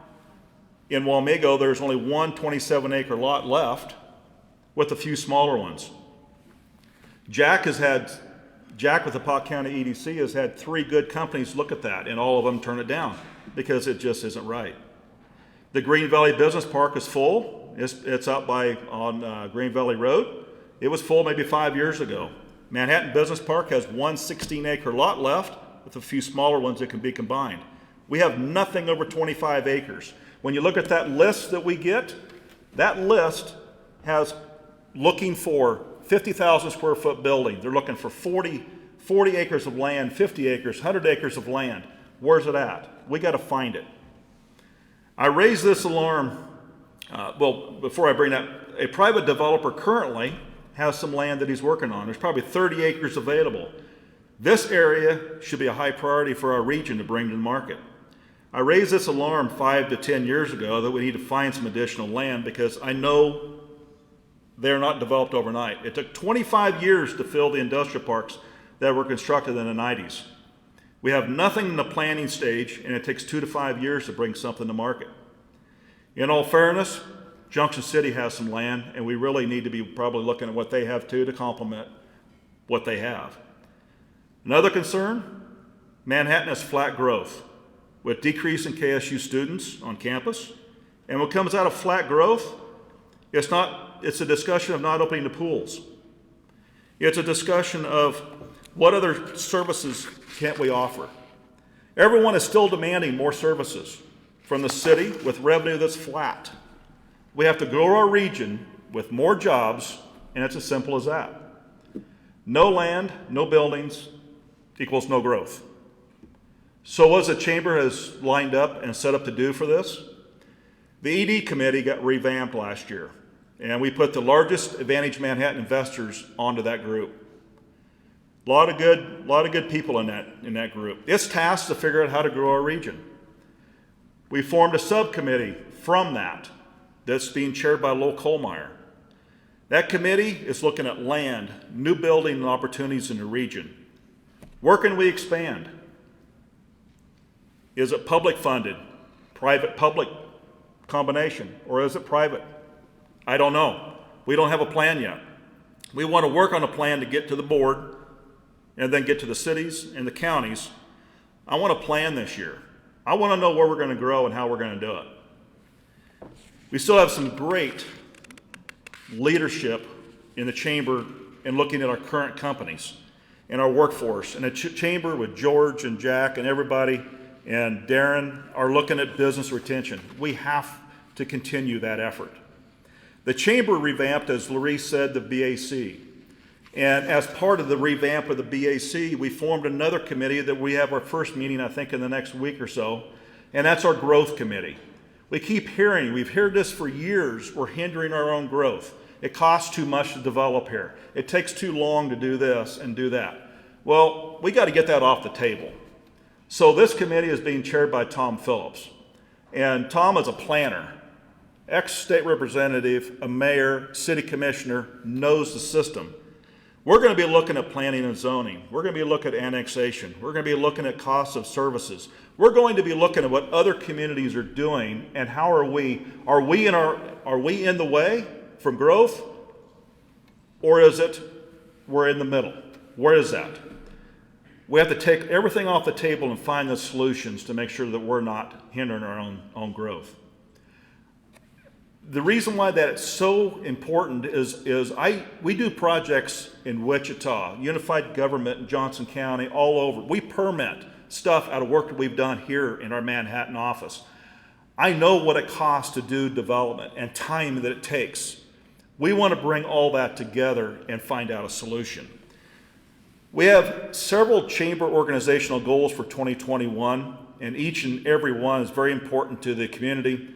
in Walmego, there's only one 27-acre lot left with a few smaller ones. Jack with the Polk County EDC has had 3 good companies look at that, and all of them turn it down because it just isn't right. The Green Valley Business Park is full. It's up on Green Valley Road. It was full maybe 5 years ago. Manhattan Business Park has one 16-acre lot left with a few smaller ones that can be combined. We have nothing over 25 acres. When you look at that list that we get, that list has looking for 50,000 square foot building. They're looking for 40 acres of land, 50 acres, 100 acres of land. Where's it at? We got to find it. I raised this alarm, before I bring that, a private developer currently has some land that he's working on. There's probably 30 acres available. This area should be a high priority for our region to bring to the market. I raised this alarm 5 to 10 years ago that we need to find some additional land because I know they're not developed overnight. It took 25 years to fill the industrial parks that were constructed in the 90s. We have nothing in the planning stage, and it takes 2 to 5 years to bring something to market. In all fairness, Junction City has some land, and we really need to be probably looking at what they have too to complement what they have. Another concern, Manhattan has flat growth with decrease in KSU students on campus. And what comes out of flat growth, it's a discussion of not opening the pools. It's a discussion of what other services can't we offer. Everyone is still demanding more services from the city with revenue that's flat. We have to grow our region with more jobs, and it's as simple as that. No land, no buildings equals no growth. So what the chamber has lined up and set up to do for this? The ED committee got revamped last year, and we put the largest Advantage Manhattan investors onto that group. A lot of good people in that group. It's tasked to figure out how to grow our region. We formed a subcommittee from that's being chaired by Lowell Kohlmeyer. That committee is looking at land, new building opportunities in the region. Where can we expand? Is it public funded, private-public combination, or is it private? I don't know. We don't have a plan yet. We want to work on a plan to get to the board and then get to the cities and the counties. I want a plan this year. I want to know where we're going to grow and how we're going to do it. We still have some great leadership in the chamber in looking at our current companies and our workforce. And the chamber with George and Jack and everybody and Darren are looking at business retention. We have to continue that effort. The chamber revamped, as Larry said, the BAC. And as part of the revamp of the BAC, we formed another committee that we have our first meeting, I think, in the next week or so, and that's our growth committee. We keep hearing, we've heard this for years, we're hindering our own growth. It costs too much to develop here. It takes too long to do this and do that. Well, we got to get that off the table. So this committee is being chaired by Tom Phillips. And Tom is a planner, ex-state representative, a mayor, city commissioner, knows the system. We're going to be looking at planning and zoning. We're going to be looking at annexation. We're going to be looking at costs of services. We're going to be looking at what other communities are doing and how are we in the way from growth, Or is it we're in the middle? Where is that? We have to take everything off the table and find the solutions to make sure that we're not hindering our own growth. The reason why that it's so important is we do projects in Wichita, Unified Government in Johnson County, all over. We permit stuff out of work that we've done here in our Manhattan office. I know what it costs to do development and time that it takes. We want to bring all that together and find out a solution. We have several chamber organizational goals for 2021, and each and every one is very important to the community,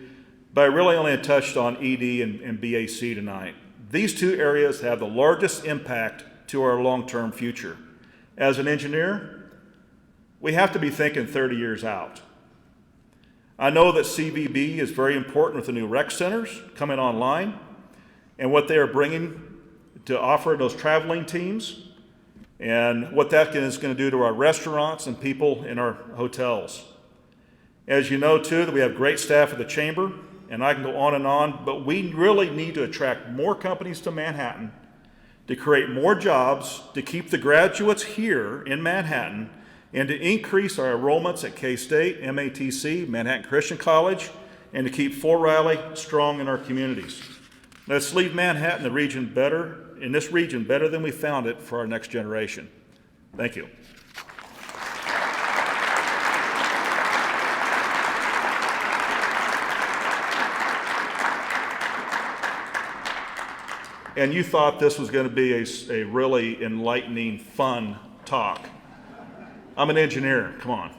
but I really only touched on ED and BAC tonight. These two areas have the largest impact to our long-term future. As an engineer, we have to be thinking 30 years out. I know that CVB is very important with the new rec centers coming online and what they are bringing to offer those traveling teams and what that is going to do to our restaurants and people in our hotels. As you know too, that we have great staff at the chamber, and I can go on, but we really need to attract more companies to Manhattan, to create more jobs, to keep the graduates here in Manhattan, and to increase our enrollments at K-State, MATC, Manhattan Christian College, and to keep Fort Riley strong in our communities. Let's leave Manhattan, in this region, better than we found it for our next generation. Thank you. And you thought this was going to be a really enlightening, fun talk. I'm an engineer, come on.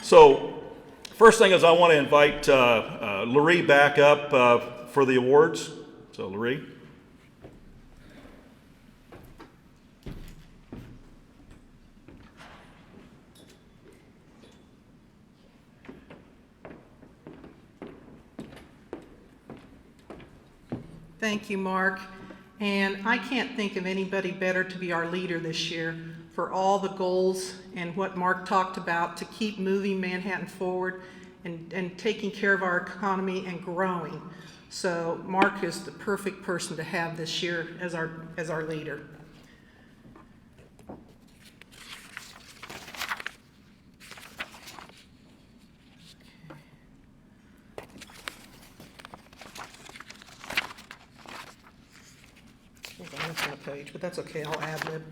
So, first thing is I want to invite Larry back up for the awards. So, Larry.
Thank you, Mark. And I can't think of anybody better to be our leader this year for all the goals and what Mark talked about to keep moving Manhattan forward and taking care of our economy and growing. So Mark is the perfect person to have this year as our leader. I'm missing a page, but that's okay, I'll ad lib.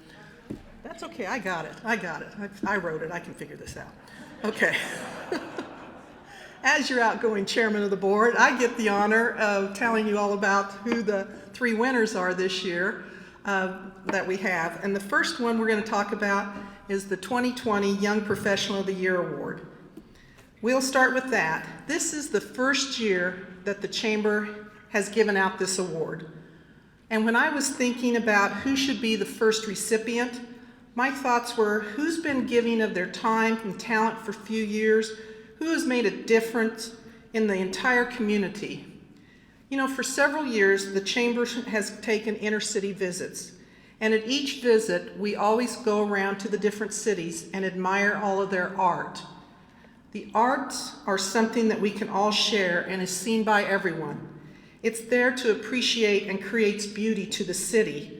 That's okay, I got it. I wrote it, I can figure this out. Okay. As your outgoing chairman of the board, I get the honor of telling you all about who the 3 winners are this year that we have. And the first one we're going to talk about is the 2020 Young Professional of the Year Award. We'll start with that. This is the first year that the Chamber has given out this award. And when I was thinking about who should be the first recipient, my thoughts were, who's been giving of their time and talent for a few years? Who has made a difference in the entire community? You know, for several years, the Chamber has taken inner-city visits. And at each visit, we always go around to the different cities and admire all of their art. The arts are something that we can all share and is seen by everyone. It's there to appreciate and creates beauty to the city.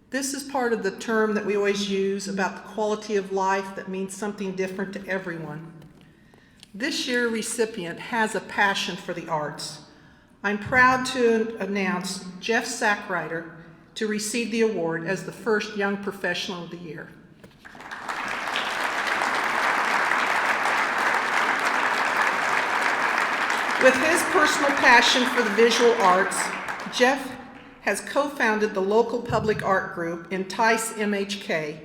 This is part of the term that we always use about the quality of life that means something different to everyone. This year's recipient has a passion for the arts. I'm proud to announce Jeff Sackrider to receive the award as the first Young Professional of the Year. With his personal passion for the visual arts, Jeff has co-founded the local public art group Entice MHK.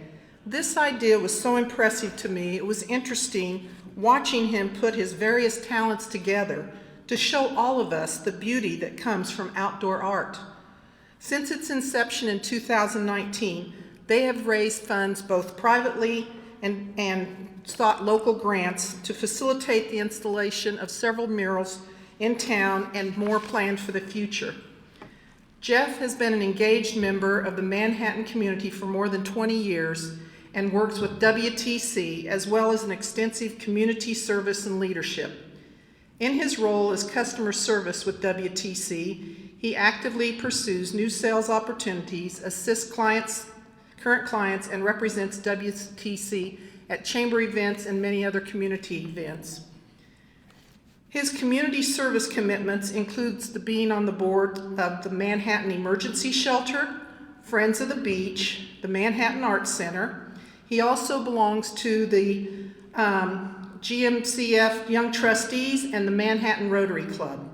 This idea was so impressive to me. It was interesting watching him put his various talents together to show all of us the beauty that comes from outdoor art. Since its inception in 2019, they have raised funds both privately and sought local grants to facilitate the installation of several murals in town and more planned for the future. Jeff has been an engaged member of the Manhattan community for more than 20 years and works with WTC as well as an extensive community service and leadership. In his role as customer service with WTC, He actively pursues new sales opportunities, assists current clients, and represents WTC at chamber events and many other community events. His community service commitments includes being on the board of the Manhattan Emergency Shelter, Friends of the Beach, the Manhattan Arts Center. He also belongs to the GMCF Young Trustees and the Manhattan Rotary Club.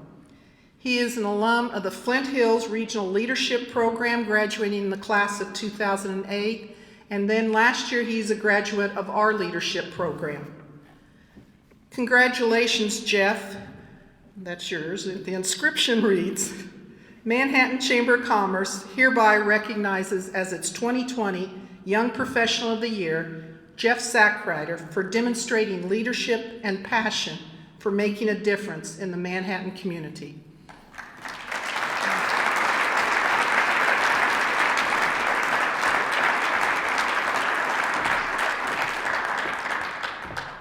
He is an alum of the Flint Hills Regional Leadership Program, graduating in the class of 2008, and then last year he's a graduate of our leadership program. Congratulations, Jeff. That's yours. The inscription reads, Manhattan Chamber of Commerce hereby recognizes as its 2020 Young Professional of the Year, Jeff Sackrider, for demonstrating leadership and passion for making a difference in the Manhattan community.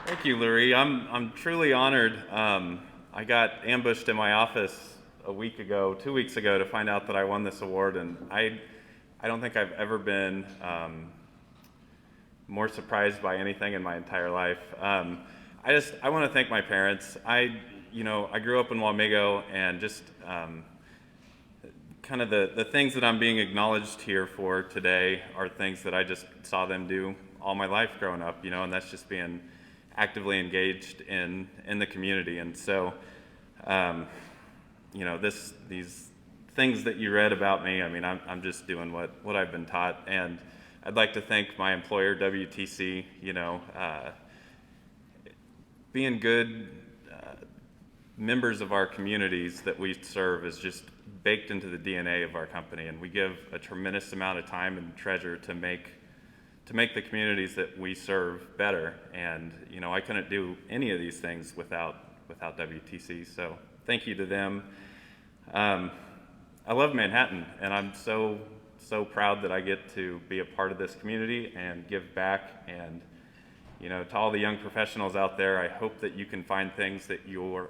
Thank you, Lurie. I'm truly honored. I got ambushed in my office 2 weeks ago to find out that I won this award, and I don't think I've ever been more surprised by anything in my entire life. I want to thank my parents. I grew up in Wamego, and just kind of the things that I'm being acknowledged here for today are things that I just saw them do all my life growing up, and that's just being actively engaged in the community. And so, these things that you read about me, I mean, I'm just doing what I've been taught. And I'd like to thank my employer, WTC, being good members of our communities that we serve is just baked into the DNA of our company. And we give a tremendous amount of time and treasure to make the communities that we serve better. And I couldn't do any of these things without WTC, so thank you to them. I love Manhattan, and I'm so proud that I get to be a part of this community and give back. And to all the young professionals out there, I hope that you can find things that you're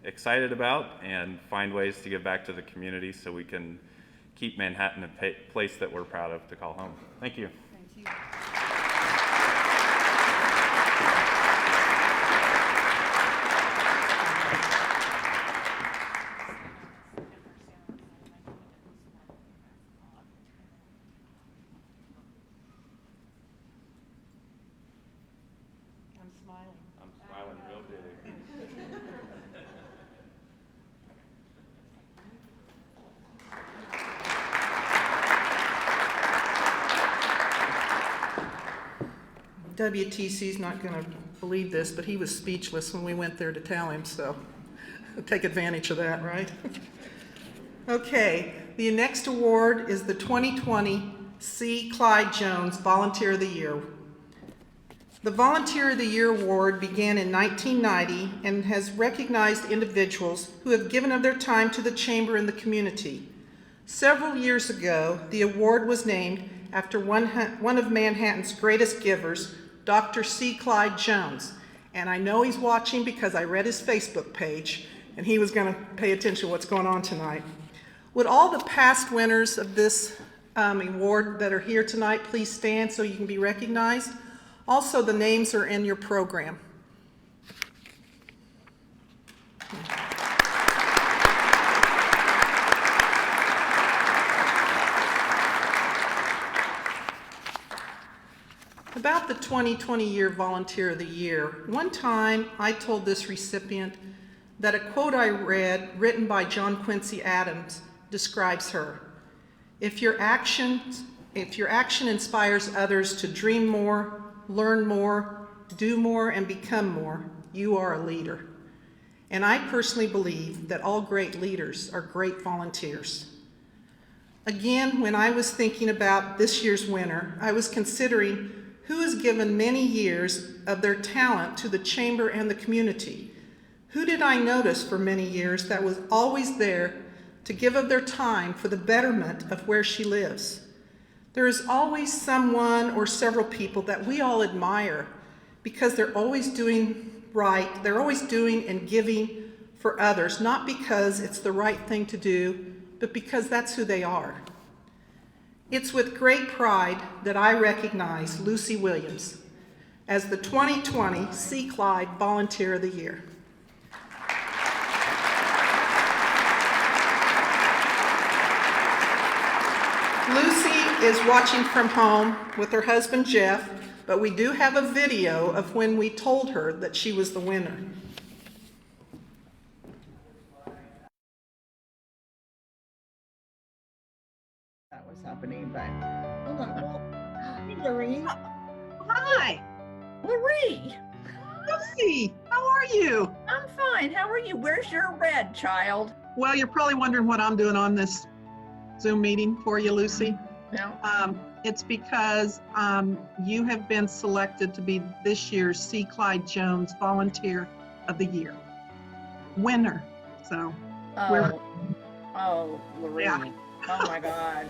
excited about and find ways to give back to the community so we can keep Manhattan a place that we're proud of to call home. Thank you.
Thank you.
I'm smiling real big.
WTC's not going to believe this, but he was speechless when we went there to tell him, so take advantage of that, right? Okay, the next award is the 2020 C. Clyde Jones Volunteer of the Year. The Volunteer of the Year award began in 1990 and has recognized individuals who have given of their time to the Chamber and the community. Several years ago, the award was named after one of Manhattan's greatest givers, Dr. C. Clyde Jones. And I know he's watching because I read his Facebook page, and he was going to pay attention to what's going on tonight. Would all the past winners of this award that are here tonight please stand so you can be recognized? Also, the names are in your program. About the 2020 Year Volunteer of the Year, one time I told this recipient that a quote I read, written by John Quincy Adams, describes her. If your action inspires others to dream more, learn more, do more, and become more, you are a leader. And I personally believe that all great leaders are great volunteers. Again, when I was thinking about this year's winner, I was considering who has given many years of their talent to the Chamber and the community. Who did I notice for many years that was always there to give of their time for the betterment of where she lives? There is always someone or several people that we all admire because they're always doing right, they're always doing and giving for others, not because it's the right thing to do, but because that's who they are. It's with great pride that I recognize Lucy Williams as the 2020 Sea Clyde Volunteer of the Year. Lucy is watching from home with her husband Jeff, but we do have a video of when we told her that she was the winner.
That was happening, but hold on. Well, hey, Lorraine.
Hi,
Lorraine,
Lucy. How are you?
I'm fine. How are you? Where's your red, child?
Well, you're probably wondering what I'm doing on this Zoom meeting for you, Lucy.
No.
It's because you have been selected to be this year's C. Clyde Jones Volunteer of the Year winner. So,
Lorraine.
Yeah.
Oh my God.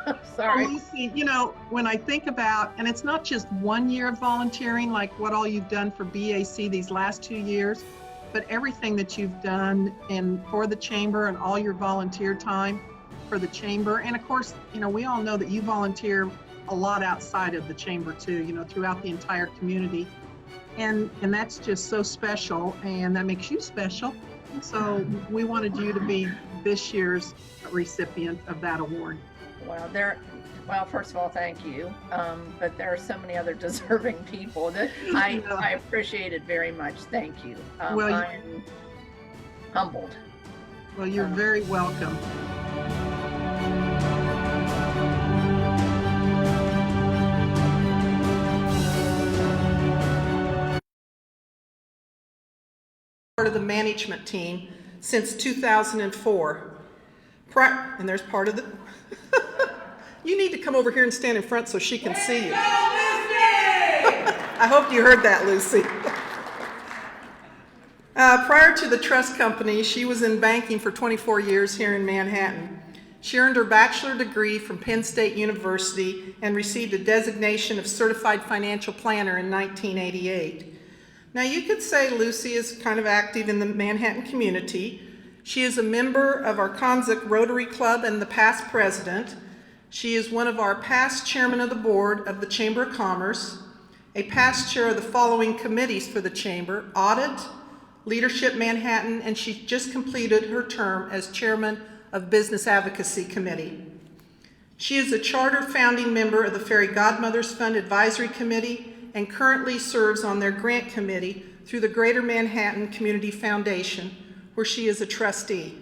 well,
Sorry.
Lucy, you know, when I think about, and it's not just 1 year of volunteering, like what all you've done for BAC these last 2 years, but everything that you've done for the chamber and all your volunteer time for the chamber. And of course, you know, we all know that you volunteer a lot outside of the chamber too, you know, throughout the entire community. And that's just so special, and that makes you special. So we wanted you to be this year's recipient of that award.
Well, first of all, thank you. But there are so many other deserving people that I appreciate it very much. Thank you.
Well,
I'm humbled.
Well, you're very welcome.
Part of the management team since 2004. And there's part of the... You need to come over here and stand in front so she can see you. I hope you heard that, Lucy. Prior to the trust company, she was in banking for 24 years here in Manhattan. She earned her bachelor degree from Penn State University and received a designation of Certified Financial Planner in 1988. Now, you could say Lucy is kind of active in the Manhattan community. She is a member of our Conzick Rotary Club and the past president. She is one of our past chairmen of the board of the Chamber of Commerce, a past chair of the following committees for the Chamber: Audit, Leadership Manhattan, and she just completed her term as chairman of Business Advocacy Committee. She is a charter founding member of the Fairy Godmothers Fund Advisory Committee and currently serves on their grant committee through the Greater Manhattan Community Foundation, where she is a trustee.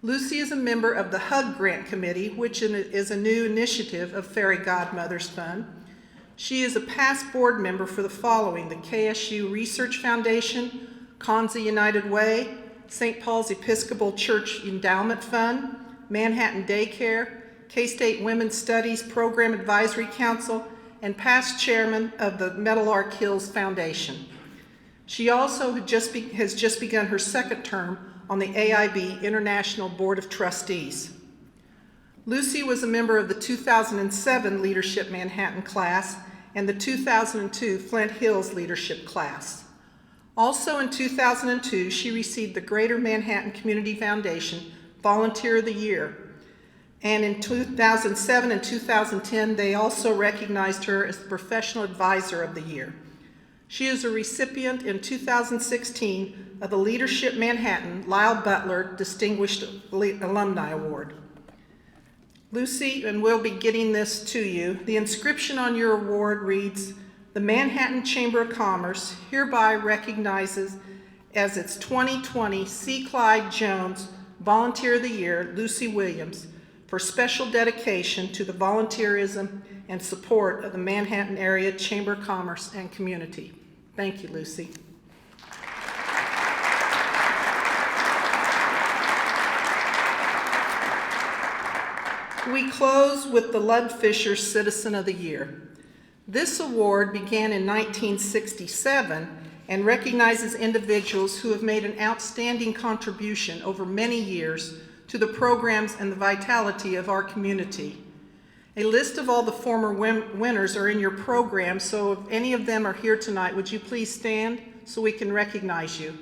Lucy is a member of the HUG Grant Committee, which is a new initiative of Fairy Godmothers Fund. She is a past board member for the following: the KSU Research Foundation, Konza United Way, St. Paul's Episcopal Church Endowment Fund, Manhattan Daycare, K-State Women's Studies Program Advisory Council, and past chairman of the Meadowlark Hills Foundation. She also has just begun her second term on the AIB International Board of Trustees. Lucy was a member of the 2007 Leadership Manhattan class and the 2002 Flint Hills Leadership class. Also in 2002, she received the Greater Manhattan Community Foundation Volunteer of the Year. And in 2007 and 2010, they also recognized her as the Professional Advisor of the Year. She is a recipient in 2016 of the Leadership Manhattan Lyle Butler Distinguished Alumni Award. Lucy, and we'll be getting this to you, the inscription on your award reads, "The Manhattan Chamber of Commerce hereby recognizes as its 2020 C. Clyde Jones Volunteer of the Year, Lucy Williams, for special dedication to the volunteerism and support of the Manhattan Area Chamber of Commerce and Community." Thank you, Lucy. We close with the Ludfisher Citizen of the Year. This award began in 1967 and recognizes individuals who have made an outstanding contribution over many years to the programs and the vitality of our community. A list of all the former winners are in your program, so if any of them are here tonight, would you please stand so we can recognize you?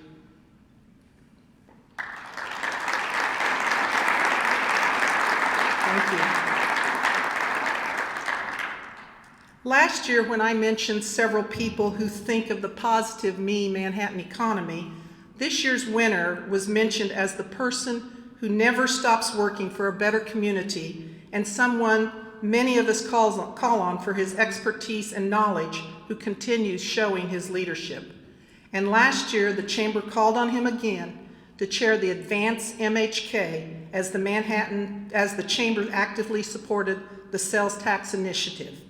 Last year, when I mentioned several people who think of the positive me Manhattan economy, this year's winner was mentioned as the person who never stops working for a better community and someone many of us call on for his expertise and knowledge, who continues showing his leadership. And last year, the Chamber called on him again to chair the Advance MHK as the Chamber actively supported the sales tax initiative.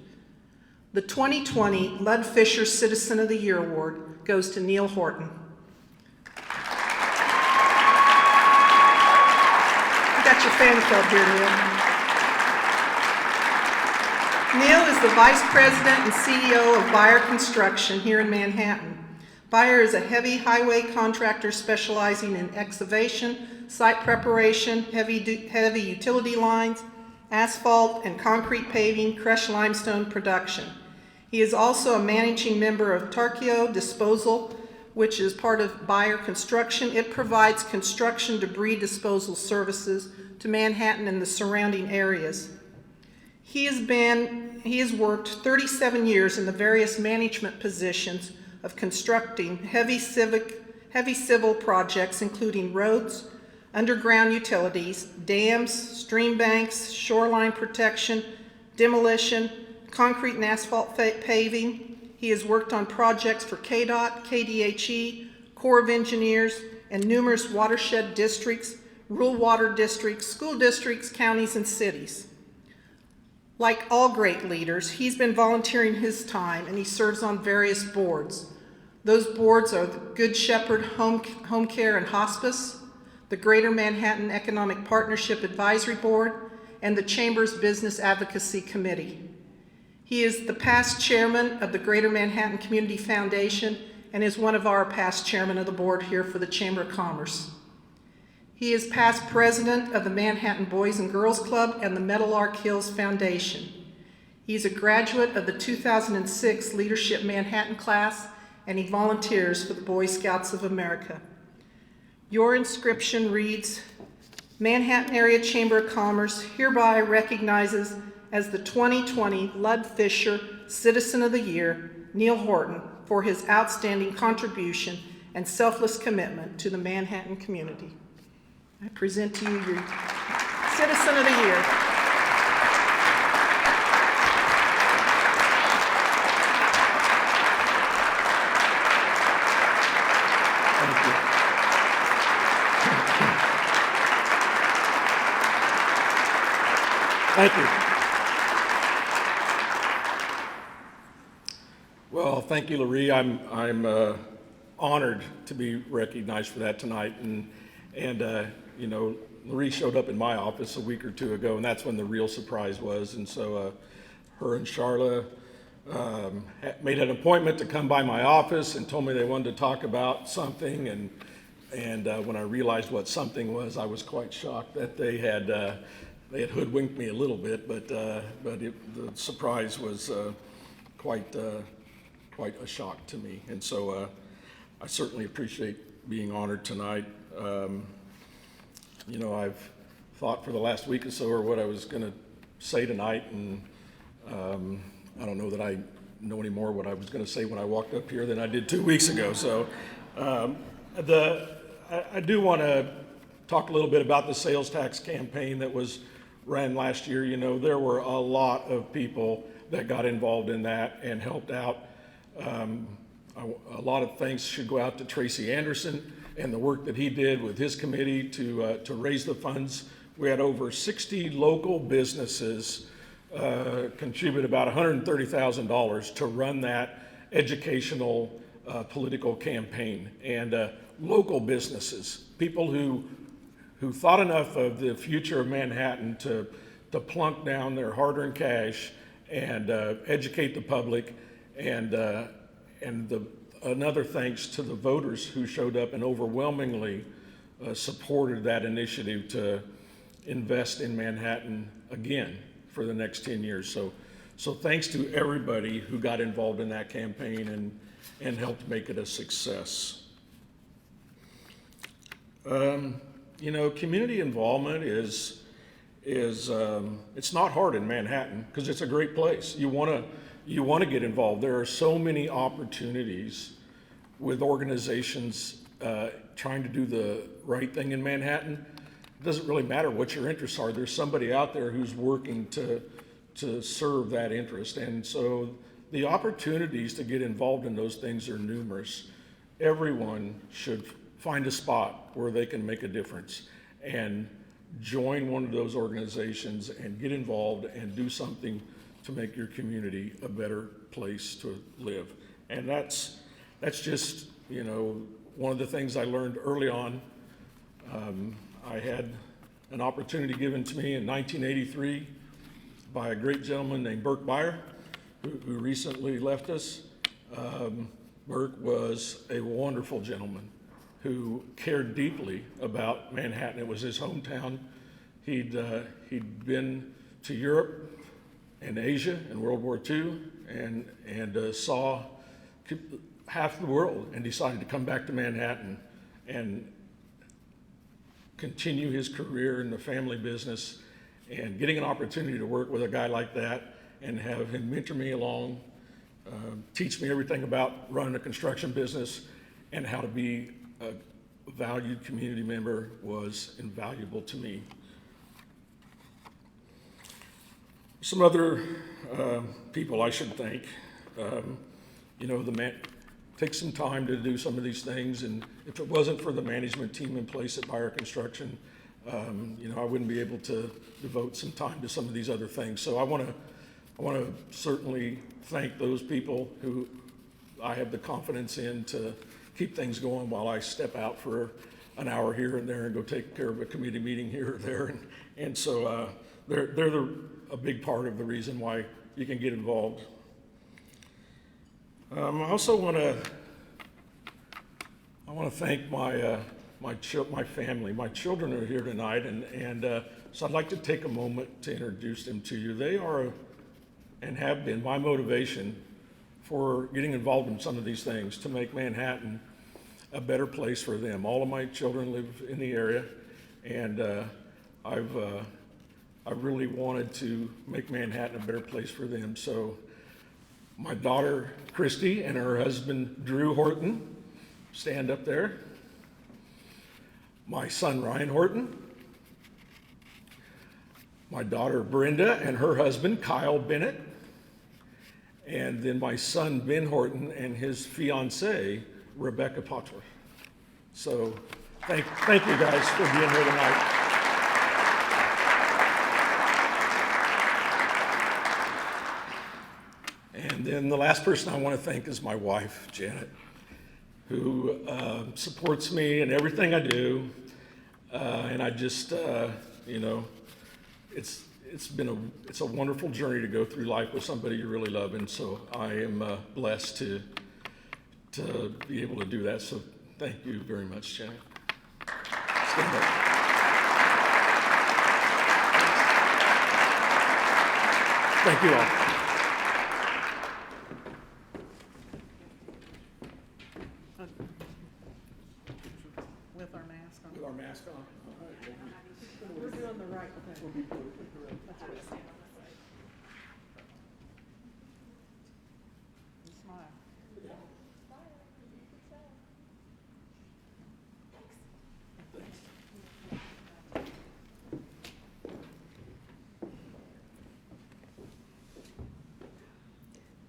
The 2020 Lud Fisher Citizen of the Year Award goes to Neil Horton. You got your fan club here, Neil. Neil is the Vice President and CEO of Bayer Construction here in Manhattan. Bayer is a heavy highway contractor specializing in excavation, site preparation, heavy utility lines, asphalt and concrete paving, crushed limestone production. He is also a managing member of Tarkio Disposal, which is part of Bayer Construction. It provides construction debris disposal services to Manhattan and the surrounding areas. He has worked 37 years in the various management positions of constructing heavy civil projects, including roads, underground utilities, dams, stream banks, shoreline protection, demolition, concrete and asphalt paving. He has worked on projects for KDOT, KDHE, Corps of Engineers, and numerous watershed districts, rural water districts, school districts, counties, and cities. Like all great leaders, he's been volunteering his time and he serves on various boards. Those boards are the Good Shepherd Home Care and Hospice, the Greater Manhattan Economic Partnership Advisory Board, and the Chamber's Business Advocacy Committee. He is the past chairman of the Greater Manhattan Community Foundation and is one of our past chairmen of the board here for the Chamber of Commerce. He is past president of the Manhattan Boys and Girls Club and the Meadowlark Hills Foundation. He's a graduate of the 2006 Leadership Manhattan class, and he volunteers for the Boy Scouts of America. Your inscription reads, Manhattan Area Chamber of Commerce hereby recognizes as the 2020 Lud Fisher Citizen of the Year, Neil Horton, for his outstanding contribution and selfless commitment to the Manhattan community. I present to you your Citizen of the Year.
Thank you. Thank you. Well, thank you, Laree. I'm honored to be recognized for that tonight, and you know, Laree showed up in my office a week or two ago, and that's when the real surprise was. And so her and Charla made an appointment to come by my office and told me they wanted to talk about something. And when I realized what something was, I was quite shocked that they had hoodwinked me a little bit, but the surprise was quite a shock to me. And so I certainly appreciate being honored tonight. You know, I've thought for the last week or so or what I was going to say tonight, and I don't know that I know any more what I was going to say when I walked up here than I did 2 weeks ago. So I do want to talk a little bit about the sales tax campaign that was ran last year. You know, there were a lot of people that got involved in that and helped out. A lot of thanks should go out to Tracy Anderson and the work that he did with his committee to raise the funds. We had over 60 local businesses contribute about $130,000 to run that educational political campaign. And local businesses, people who thought enough of the future of Manhattan to plunk down their hard-earned cash and educate the public, and another thanks to the voters who showed up and overwhelmingly supported that initiative to invest in Manhattan again for the next 10 years. So thanks to everybody who got involved in that campaign and helped make it a success. You know, community involvement is it's not hard in Manhattan because it's a great place. You want
you want to get involved. There are so many opportunities with organizations trying to do the right thing in Manhattan. It doesn't really matter what your interests are. There's somebody out there who's working to serve that interest. And so the opportunities to get involved in those things are numerous. Everyone should find a spot where they can make a difference and join one of those organizations and get involved and do something to make your community a better place to live. And that's just, you know, one of the things I learned early on. I had an opportunity given to me in 1983 by a great gentleman named Burke Byer, who recently left us. Burke was a wonderful gentleman who cared deeply about Manhattan. It was his hometown. He'd been to Europe and Asia in World War II and saw half the world and decided to come back to Manhattan and continue his career in the family business. And getting an opportunity to work with a guy like that and have him mentor me along, teach me everything about running a construction business and how to be a valued community member was invaluable to me. Some other people I should thank. You know, take some time to do some of these things, and if it wasn't for the management team in place at Byer Construction, you know, I wouldn't be able to devote some time to some of these other things. So I want to certainly thank those people who I have the confidence in to keep things going while I step out for an hour here and there and go take care of a committee meeting here or there. And so they're a big part of the reason why you can get involved. I also want to thank my family. My children are here tonight, and so I'd like to take a moment to introduce them to you. They are and have been my motivation for getting involved in some of these things to make Manhattan a better place for them. All of my children live in the area, and I've really wanted to make Manhattan a better place for them. So my daughter Christy and her husband Drew Horton, stand up there. My son Ryan Horton, my daughter Brenda and her husband Kyle Bennett, and then my son Ben Horton and his fiancee Rebecca Potter. So thank you guys for being here tonight. And then the last person I want to thank is my wife, Janet, who supports me in everything I do. And I just, you know, it's a wonderful journey to go through life with somebody you really love. And so I am blessed to be able to do that. So thank you very much, Janet. Stand up. Thank you all.
With our mask on.
With our mask on. All right.
We're doing the right thing. That's right. Smile.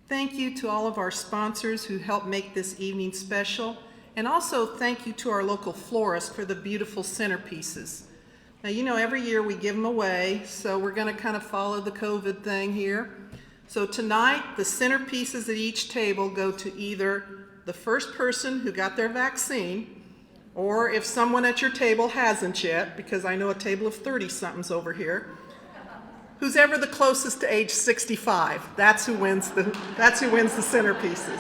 Thank you to all of our sponsors who helped make this evening special. And also thank you to our local florist for the beautiful centerpieces. Now, you know, every year we give them away, so we're going to kind of follow the COVID thing here. So tonight, the centerpieces at each table go to either the first person who got their vaccine, or if someone at your table hasn't yet, because I know a table of 30-somethings over here, who's ever the closest to age 65. That's who wins the centerpieces.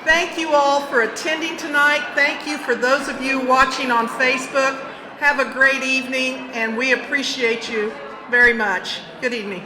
Thank you all for attending tonight. Thank you for those of you watching on Facebook. Have a great evening, and we appreciate you very much. Good evening.